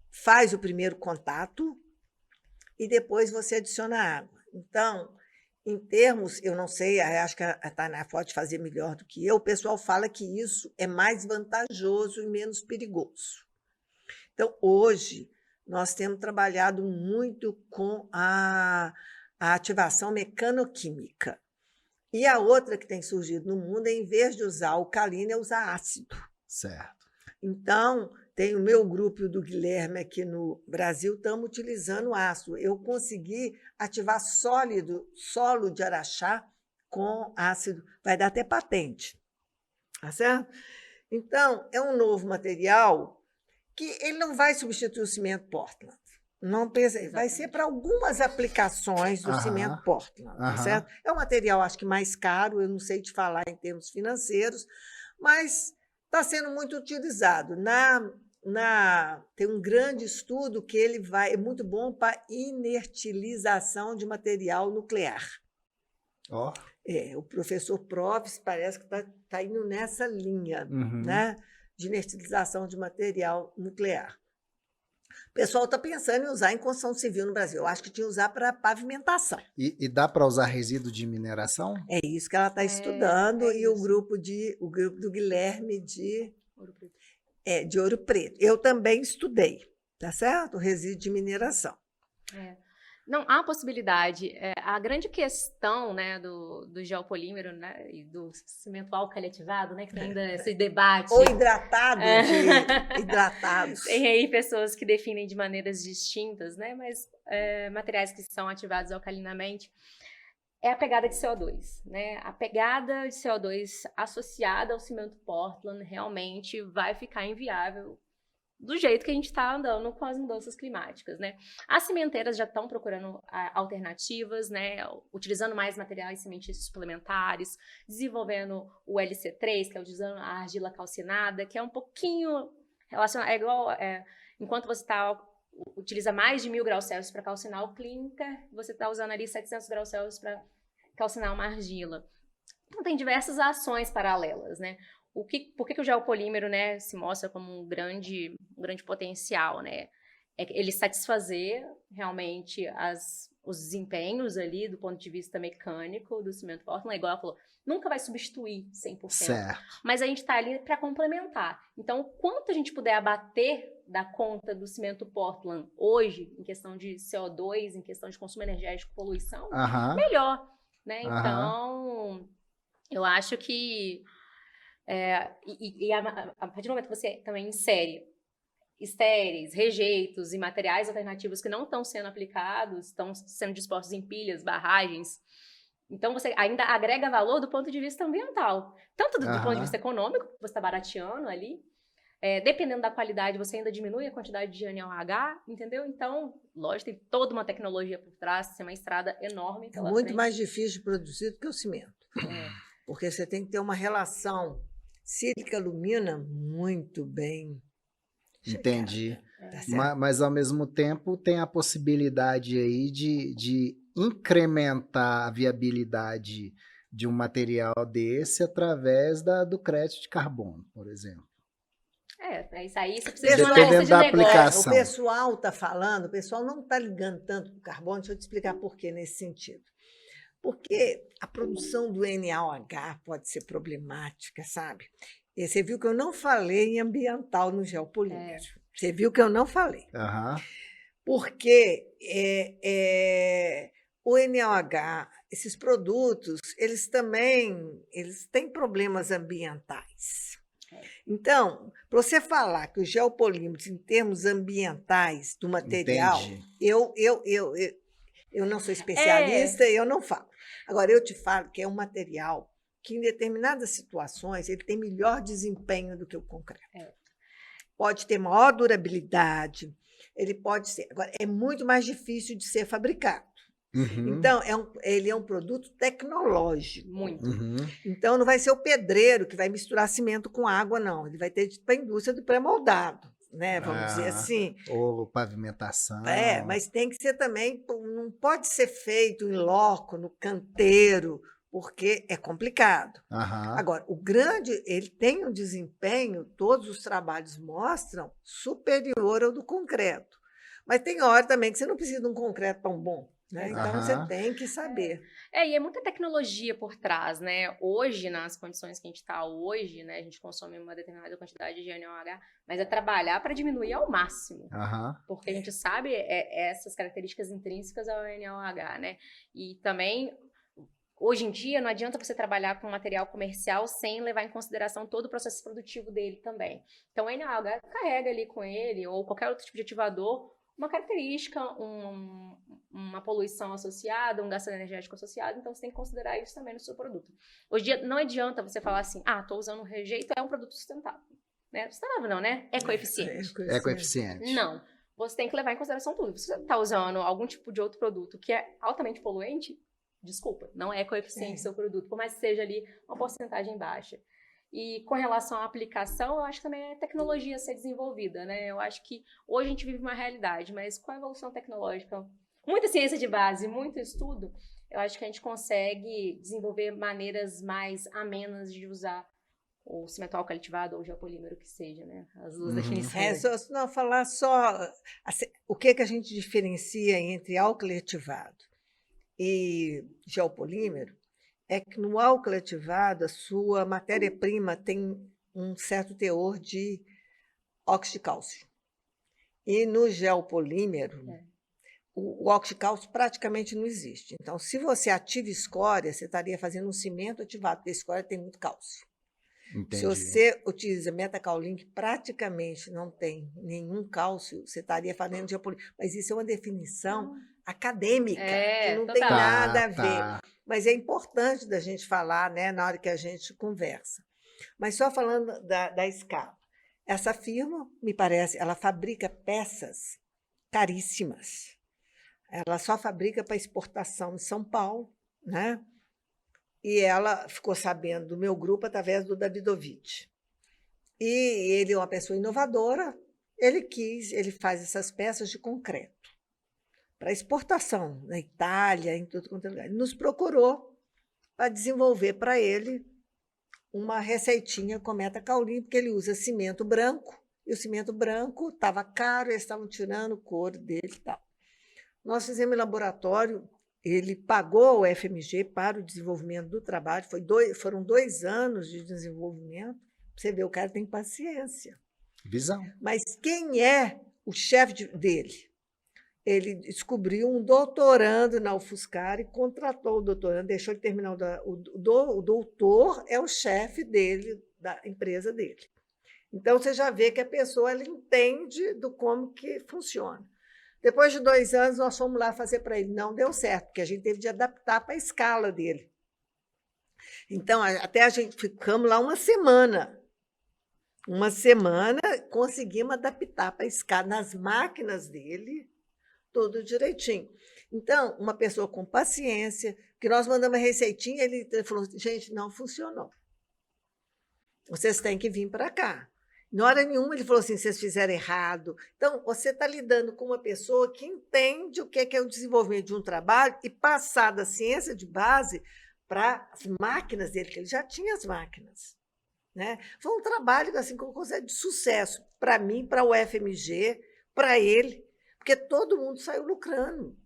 faz o primeiro contato e depois você adiciona água. Então, em termos, eu não sei, acho que a Tainá pode fazer melhor do que eu, o pessoal fala que isso é mais vantajoso e menos perigoso. Então, hoje, nós temos trabalhado muito com a ativação mecanoquímica. E a outra que tem surgido no mundo é, em vez de usar alcalino, é usar ácido. Certo. Então, tem o meu grupo e o do Guilherme aqui no Brasil, estamos utilizando ácido. Eu consegui ativar solo de araxá com ácido. Vai dar até patente. Tá certo? Então, é um novo material que ele não vai substituir o cimento Portland. Não pensa, vai ser para algumas aplicações do cimento Portland, tá certo? É um material, acho que mais caro, eu não sei te falar em termos financeiros, mas está sendo muito utilizado. Tem um grande estudo que é muito bom para inertilização de material nuclear. Ó. O professor Proves parece que está indo nessa linha, né, de inertilização de material nuclear. O pessoal está pensando em usar em construção civil no Brasil. Eu acho que tinha que usar para pavimentação. E dá para usar resíduo de mineração? É isso que ela está estudando, e o grupo do Guilherme de Ouro Preto. Eu também estudei, tá certo? O resíduo de mineração. Não, há possibilidade. A grande questão, né, do geopolímero, né, e do cimento álcali ativado, né, que tem ainda esse debate. Ou hidratado, de hidratados. Tem aí pessoas que definem de maneiras distintas, né, mas materiais que são ativados alcalinamente é a pegada de CO2, né? A pegada de CO2 associada ao cimento Portland realmente vai ficar inviável do jeito que a gente está andando com as mudanças climáticas, né? As cimenteiras já estão procurando alternativas, né? Utilizando mais materiais cimentícios suplementares, desenvolvendo o LC3, que é utilizando a argila calcinada, que é um pouquinho relacionado, é igual, enquanto você utiliza mais de 1000 graus Celsius para calcinar o clinker, você está usando ali 700 graus Celsius para calcinar uma argila. Então, tem diversas ações paralelas, né? Por que o geopolímero, né, se mostra como um grande potencial, né? É ele satisfazer realmente os desempenhos ali do ponto de vista mecânico do cimento Portland, igual ela falou, nunca vai substituir 100%. Certo. Mas a gente está ali para complementar. Então, o quanto a gente puder abater da conta do cimento Portland hoje, em questão de CO2, em questão de consumo energético, poluição, melhor, né? Então, eu acho que a partir do momento que você também insere estéreis, rejeitos e materiais alternativos que não estão sendo aplicados, estão sendo dispostos em pilhas, barragens, então você ainda agrega valor do ponto de vista ambiental, tanto do ponto de vista econômico, você está barateando ali, dependendo da qualidade, você ainda diminui a quantidade de NaOH, entendeu? Então, lógico, tem toda uma tecnologia por trás, tem uma estrada enorme pela frente. Muito mais difícil de produzir do que o cimento, porque você tem que ter uma relação sílica-alumina muito bem Entendi. chegada. Mas, ao mesmo tempo, tem a possibilidade aí de incrementar a viabilidade de um material desse através do crédito de carbono, por exemplo. Isso aí você precisa de uma Dependendo análise de da negócio. aplicação. O pessoal está falando, o pessoal não está ligando tanto com o carbono, deixa eu te explicar por que nesse sentido. Porque a produção do NaOH pode ser problemática, sabe? E você viu que eu não falei em ambiental no geopolímero. Você viu que eu não falei. Aham. Porque o NaOH, esses produtos, eles têm problemas ambientais. Então, para você falar que os geopolímeros, em termos ambientais do material, Entendi. eu não sou especialista, eu não falo. Agora, eu te falo que é um material que, em determinadas situações, ele tem melhor desempenho do que o concreto. Pode ter maior durabilidade, ele pode ser. Agora, é muito mais difícil de ser fabricado. Uhum. Então, ele é um produto tecnológico. Muito. Uhum. Então, não vai ser o pedreiro que vai misturar cimento com água, não. Ele vai ter para a indústria do pré-moldado, né? Vamos dizer assim. Ou pavimentação. Mas tem que ser também, não pode ser feito em loco, no canteiro, porque é complicado. Aham. Agora, ele tem um desempenho, todos os trabalhos mostram, superior ao do concreto. Mas tem hora também que você não precisa de um concreto tão bom. Né? Então, você tem que saber. E é muita tecnologia por trás, né? Hoje, nas condições que a gente está hoje, né? A gente consome uma determinada quantidade de NaOH, mas é trabalhar para diminuir ao máximo. Porque a gente sabe essas características intrínsecas ao NaOH, né? E também, hoje em dia, não adianta você trabalhar com material comercial sem levar em consideração todo o processo produtivo dele também. Então, o NaOH carrega ali com ele, ou qualquer outro tipo de ativador, uma característica, uma poluição associada, um gasto energético associado, então você tem que considerar isso também no seu produto. Hoje em dia, não adianta você falar assim, estou usando um rejeito, é um produto sustentável. Né? Sustentável não, né? Ecoeficiente. Ecoeficiente. Não. Você tem que levar em consideração tudo. Se você está usando algum tipo de outro produto que é altamente poluente, desculpa, não é ecoeficiente o seu produto, por mais que seja ali uma porcentagem baixa. E com relação à aplicação, eu acho que também é tecnologia a ser desenvolvida, né? Eu acho que hoje a gente vive uma realidade, mas com a evolução tecnológica, muita ciência de base, muito estudo, eu acho que a gente consegue desenvolver maneiras mais amenas de usar o cimento alcalitivado ou o geopolímero, que seja, né? As duas definições. Falar só o que a gente diferencia entre alcalitivado e geopolímero, é que no álcool ativado, a sua matéria-prima tem um certo teor de óxido de cálcio. E no geopolímero, o óxido de cálcio praticamente não existe. Então, se você ativa escória, você estaria fazendo um cimento ativado, porque a escória tem muito cálcio. Entendi. Se você utiliza metacaulim, que praticamente não tem nenhum cálcio, você estaria fazendo geopolímero. Mas isso é uma definição acadêmica, que não tem nada a ver. Mas é importante da gente falar, né, na hora que a gente conversa. Mas só falando da escala. Essa firma, me parece, ela fabrica peças caríssimas. Ela só fabrica para exportação em São Paulo, né? E ela ficou sabendo do meu grupo através do Davidovich. E ele é uma pessoa inovadora, ele faz essas peças de concreto para exportação na Itália, em tudo quanto é lugar. Ele nos procurou para desenvolver para ele uma receitinha com metacaulim, porque ele usa cimento branco, e o cimento branco estava caro, eles estavam tirando o couro dele e tal. Nós fizemos em laboratório, ele pagou o FMG para o desenvolvimento do trabalho, foram 2 anos de desenvolvimento. Você vê, o cara tem paciência. Visão. Mas quem é o chefe dele? Ele descobriu um doutorando na UFSCar e contratou o doutorando, deixou ele terminar. O doutor é o chefe dele, da empresa dele. Então, você já vê que a pessoa ela entende do como que funciona. Depois de 2 anos, nós fomos lá fazer para ele. Não deu certo, porque a gente teve de adaptar para a escala dele. Então, até a gente ficamos lá uma semana. Uma semana, conseguimos adaptar para a escala nas máquinas dele, tudo direitinho. Então, uma pessoa com paciência, que nós mandamos a receitinha, ele falou, gente, não funcionou. Vocês têm que vir para cá. Na hora nenhuma, ele falou assim, vocês fizeram errado. Então, você está lidando com uma pessoa que entende o que é o desenvolvimento de um trabalho e passar da ciência de base para as máquinas dele, que ele já tinha as máquinas. Né? Foi um trabalho assim, com conceito de sucesso para mim, para o FMG, para ele, porque todo mundo saiu lucrando.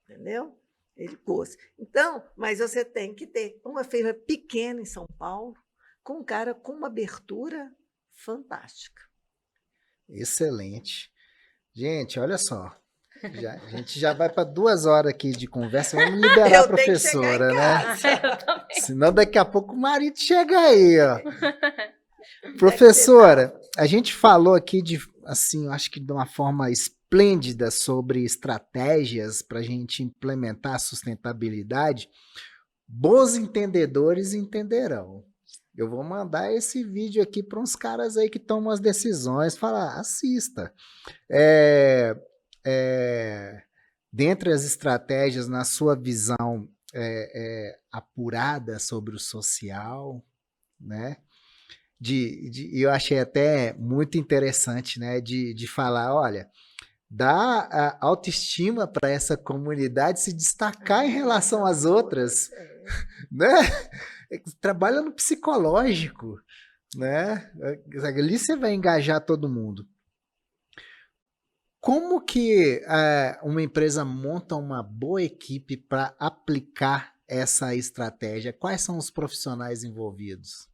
Entendeu? Ele pôs. Então, mas você tem que ter uma feira pequena em São Paulo, com um cara com uma abertura fantástica. Excelente. Gente, olha só. A gente já vai para 2 horas aqui de conversa. Vamos liberar a Eu tenho que chegar em professora, né? casa. Eu também. Senão daqui a pouco o marido chega aí, ó. Deve Professora, a gente falou aqui de, assim, eu acho que de uma forma esplêndida sobre estratégias para a gente implementar a sustentabilidade. Bons entendedores entenderão. Eu vou mandar esse vídeo aqui para uns caras aí que tomam as decisões, falar, assista. Dentre as estratégias, na sua visão apurada sobre o social, né? Eu achei até muito interessante, né? De falar, olha, dá a autoestima para essa comunidade se destacar em relação às outras, né? Trabalha no psicológico, né? Ali você vai engajar todo mundo. Como que uma empresa monta uma boa equipe para aplicar essa estratégia? Quais são os profissionais envolvidos?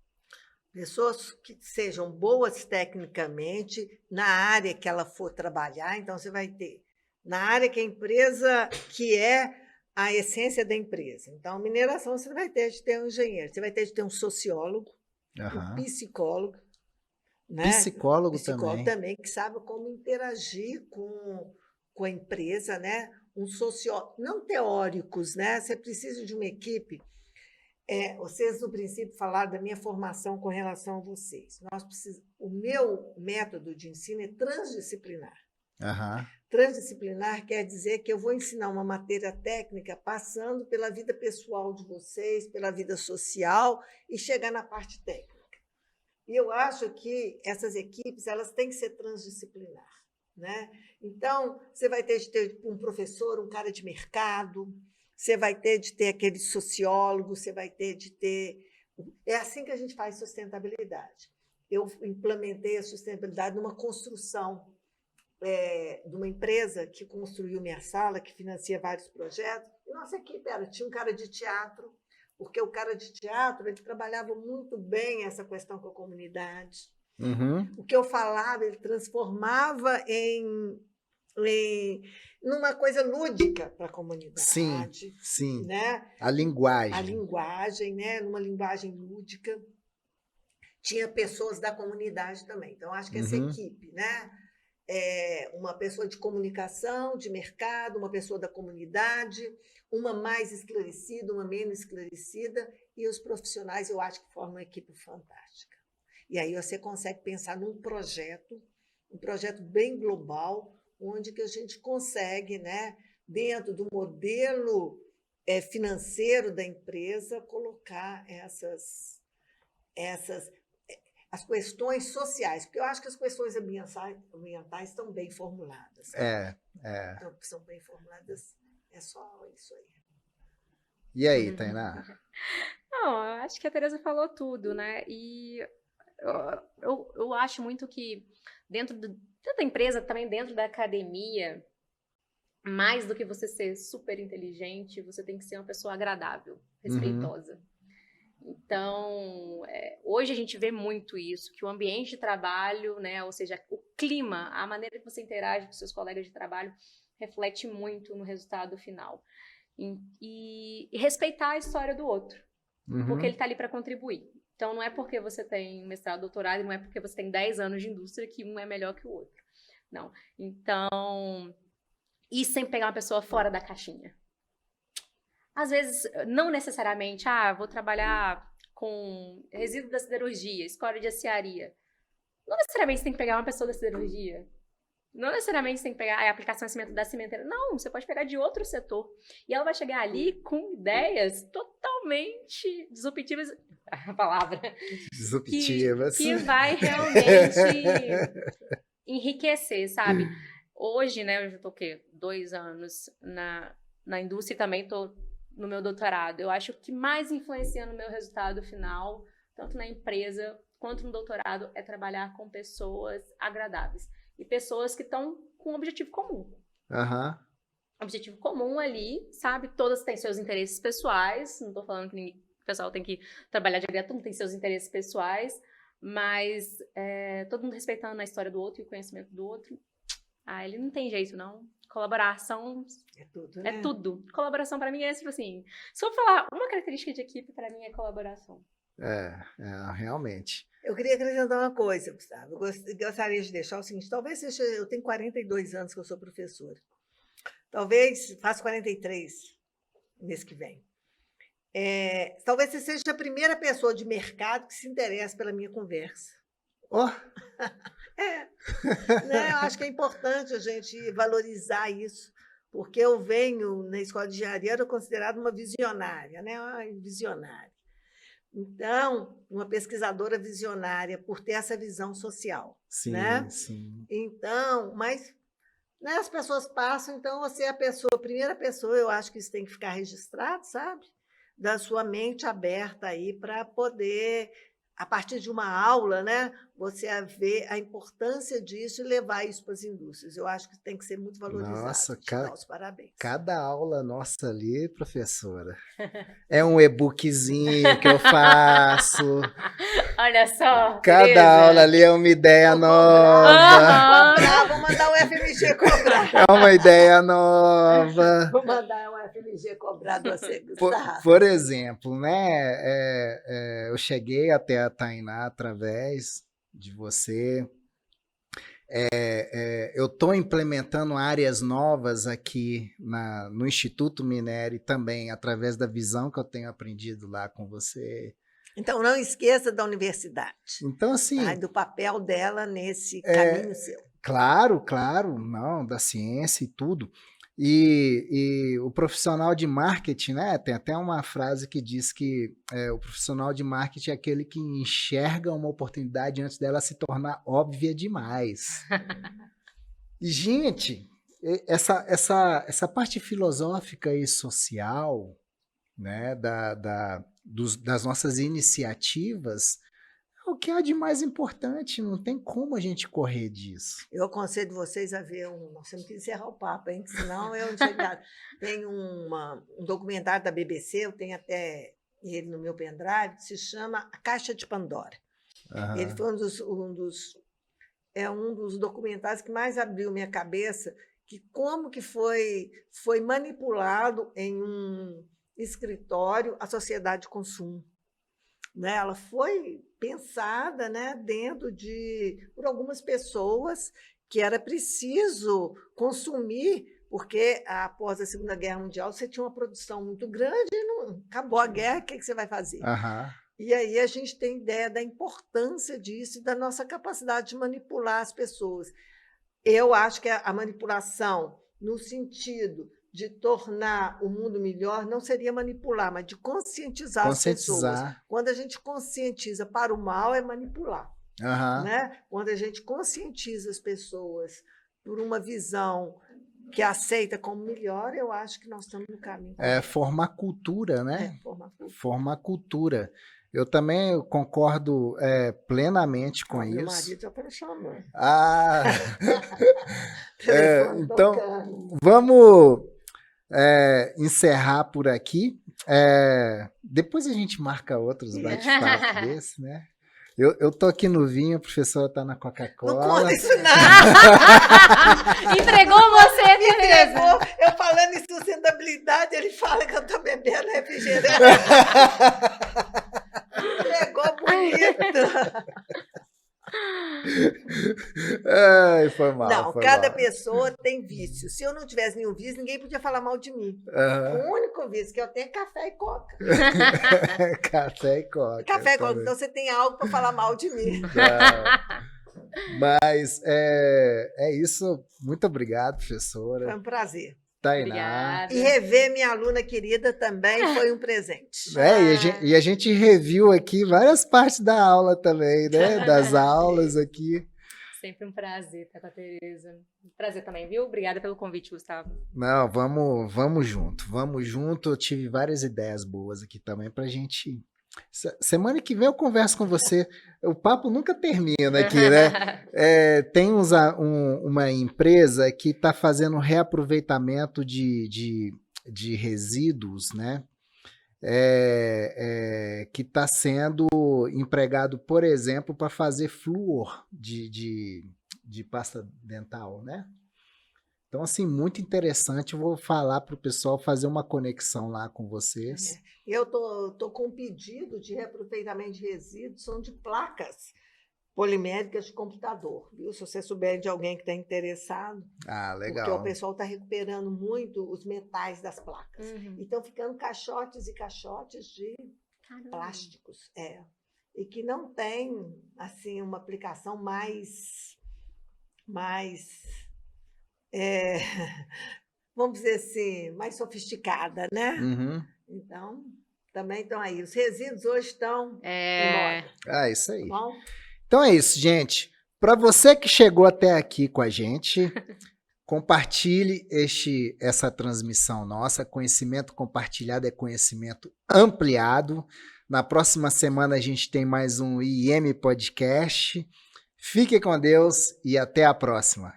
Pessoas que sejam boas tecnicamente na área que ela for trabalhar. Então, você vai ter na área que a empresa, que é a essência da empresa. Então, mineração, você vai ter de ter um engenheiro, você vai ter de ter um sociólogo, um psicólogo, né? Psicólogo também, que sabe como interagir com a empresa, né? Um sociólogo, não teóricos, né? Você precisa de uma equipe. Vocês, no princípio, falaram da minha formação com relação a vocês. O meu método de ensino é transdisciplinar. Transdisciplinar quer dizer que eu vou ensinar uma matéria técnica passando pela vida pessoal de vocês, pela vida social e chegar na parte técnica. E eu acho que essas equipes elas têm que ser transdisciplinar, né? Então, você vai ter de ter um professor, um cara de mercado, você vai ter de ter aquele sociólogo, você vai ter de ter... É assim que a gente faz sustentabilidade. Eu implementei a sustentabilidade numa construção de uma empresa que construiu minha sala, que financia vários projetos. E nossa equipe tinha um cara de teatro, porque o cara de teatro ele trabalhava muito bem essa questão com a comunidade. O que eu falava, ele transformava numa coisa lúdica para a comunidade. Sim. Né? A linguagem. A linguagem, né? Numa linguagem lúdica. Tinha pessoas da comunidade também. Então, acho que essa equipe, né? Uma pessoa de comunicação, de mercado, uma pessoa da comunidade, uma mais esclarecida, uma menos esclarecida, e os profissionais, eu acho que formam uma equipe fantástica. E aí você consegue pensar num projeto, um projeto bem global, onde que a gente consegue, né, dentro do modelo financeiro da empresa, colocar as questões sociais, porque eu acho que as questões ambientais estão bem formuladas. Então, são bem formuladas, é só isso aí. E aí, Tainá? Não, eu acho que a Tereza falou tudo, né? E eu acho muito que dentro da empresa, também dentro da academia, mais do que você ser super inteligente, você tem que ser uma pessoa agradável, respeitosa. Então, hoje a gente vê muito isso, que o ambiente de trabalho, né, ou seja, o clima, a maneira que você interage com seus colegas de trabalho, reflete muito no resultado final. E respeitar a história do outro, porque ele está ali para contribuir. Então, não é porque você tem mestrado, doutorado, não é porque você tem 10 anos de indústria que um é melhor que o outro. Não. Então, e sempre pegar uma pessoa fora da caixinha. Às vezes, não necessariamente, vou trabalhar com resíduo da siderurgia, escória de aciaria. Não necessariamente você tem que pegar uma pessoa da siderurgia. Não necessariamente você tem que pegar a aplicação de cimento da cimenteira. Não, você pode pegar de outro setor. E ela vai chegar ali com ideias totalmente disruptivas. A palavra. Disruptivas. Que vai realmente enriquecer, sabe? Hoje, né, eu já tô 2 anos na indústria e também tô no meu doutorado. Eu acho que mais influencia no meu resultado final, tanto na empresa quanto no doutorado, é trabalhar com pessoas agradáveis. E pessoas que estão com um objetivo comum. Objetivo comum ali, sabe? Todas têm seus interesses pessoais. Não estou falando que o pessoal tem que trabalhar direto, não tem seus interesses pessoais. Mas todo mundo respeitando a história do outro e o conhecimento do outro. Ele não tem jeito, não. Colaboração É tudo, é né? tudo. Colaboração pra mim é tipo assim. Se eu falar uma característica de equipe, pra mim é colaboração. Realmente. Eu queria acrescentar uma coisa, Gustavo. Eu gostaria de deixar o seguinte: talvez seja. Eu tenho 42 anos que eu sou professora. Talvez faço 43 mês que vem. Talvez você seja a primeira pessoa de mercado que se interessa pela minha conversa. Oh, Né? Eu acho que é importante a gente valorizar isso, porque eu venho na escola de engenharia, eu considerada uma visionária, né? Visionária. Então, uma pesquisadora visionária por ter essa visão social, sim, né? sim. Então, mas né, as pessoas passam, então você é a primeira pessoa, eu acho que isso tem que ficar registrado, sabe? Da sua mente aberta aí para poder, a partir de uma aula, né, você ver a importância disso e levar isso para as indústrias. Eu acho que tem que ser muito valorizado. Nossa, te dar os parabéns. Cada aula nossa ali, professora, é um e-bookzinho que eu faço. Olha só. Cada Tereza. aula ali é uma ideia Vou nova. vou mandar o FMG cobrar. É uma ideia nova. Vou mandar o FMG cobrar de você, Gustavo. Por exemplo, né? Eu cheguei até a Tainá através de você. Eu estou implementando áreas novas aqui no Instituto Minério também, através da visão que eu tenho aprendido lá com você. Então, não esqueça da universidade. Então, assim... Tá? Do papel dela nesse caminho seu. Claro, não, da ciência e tudo. E o profissional de marketing, né? Tem até uma frase que diz que o profissional de marketing é aquele que enxerga uma oportunidade antes dela se tornar óbvia demais. E, gente, essa parte filosófica e social, né, das nossas iniciativas, é o que há de mais importante, não tem como a gente correr disso. Eu aconselho vocês a ver nós temos que encerrar o papo, hein? Senão eu não chego nada. Tem um documentário da BBC, eu tenho até ele no meu pendrive, que se chama A Caixa de Pandora. Uhum. Ele foi um dos documentários que mais abriu minha cabeça, que como que foi manipulado em um escritório a sociedade de consumo. Né? Ela foi pensada, né, por algumas pessoas que era preciso consumir, porque após a Segunda Guerra Mundial você tinha uma produção muito grande e acabou a guerra, o que você vai fazer? Uhum. E aí a gente tem ideia da importância disso e da nossa capacidade de manipular as pessoas. Eu acho que a manipulação, no sentido de tornar o mundo melhor, não seria manipular, mas de conscientizar as pessoas. Quando a gente conscientiza para o mal, é manipular. Uhum. Né? Quando a gente conscientiza as pessoas por uma visão que aceita como melhor, eu acho que nós estamos no caminho. Formar cultura, né? Formar cultura. Eu também concordo plenamente com isso. Meu marido já está me chamando. Então, vamos encerrar por aqui. Depois a gente marca outros bate-papos desse, né? Eu tô aqui no vinho, a professora tá na Coca-Cola. Não conta isso não! Entregou você, Tereza! Eu falando em sustentabilidade, ele fala que eu tô bebendo refrigerante. Entregou bonito! Foi mal. Não, cada pessoa tem vício. Se eu não tivesse nenhum vício, ninguém podia falar mal de mim. O único vício que eu tenho é café e coca. Café e coca. Café e coca. Então você tem algo para falar mal de mim. Mas é isso. Muito obrigado, professora. Foi um prazer. Tainá. E rever minha aluna querida também foi um presente. E a gente reviu aqui várias partes da aula também, né? Das aulas aqui. Sempre um prazer estar com a Tereza. Prazer também, viu? Obrigada pelo convite, Gustavo. Não, vamos junto. Vamos junto. Eu tive várias ideias boas aqui também pra gente... Semana que vem eu converso com você. O papo nunca termina aqui, né? Tem uma empresa que está fazendo reaproveitamento de resíduos, né? que está sendo empregado, por exemplo, para fazer flúor de pasta dental, né? Então, assim, muito interessante. Eu vou falar para o pessoal fazer uma conexão lá com vocês. Eu tô com um pedido de reaproveitamento de resíduos, são de placas poliméricas de computador, viu? Se você souber de alguém que está interessado, Ah, porque legal. o pessoal está recuperando muito os metais das placas. Uhum. E estão ficando caixotes e caixotes de Caramba. plásticos, e que não tem assim uma aplicação mais vamos dizer assim, mais sofisticada, né? Uhum. Então, também estão aí. Os resíduos hoje estão em moda, Ah, isso aí. tá bom? Então é isso, gente. Para você que chegou até aqui com a gente, compartilhe essa transmissão nossa. Conhecimento compartilhado é conhecimento ampliado. Na próxima semana a gente tem mais um IM Podcast. Fique com Deus e até a próxima.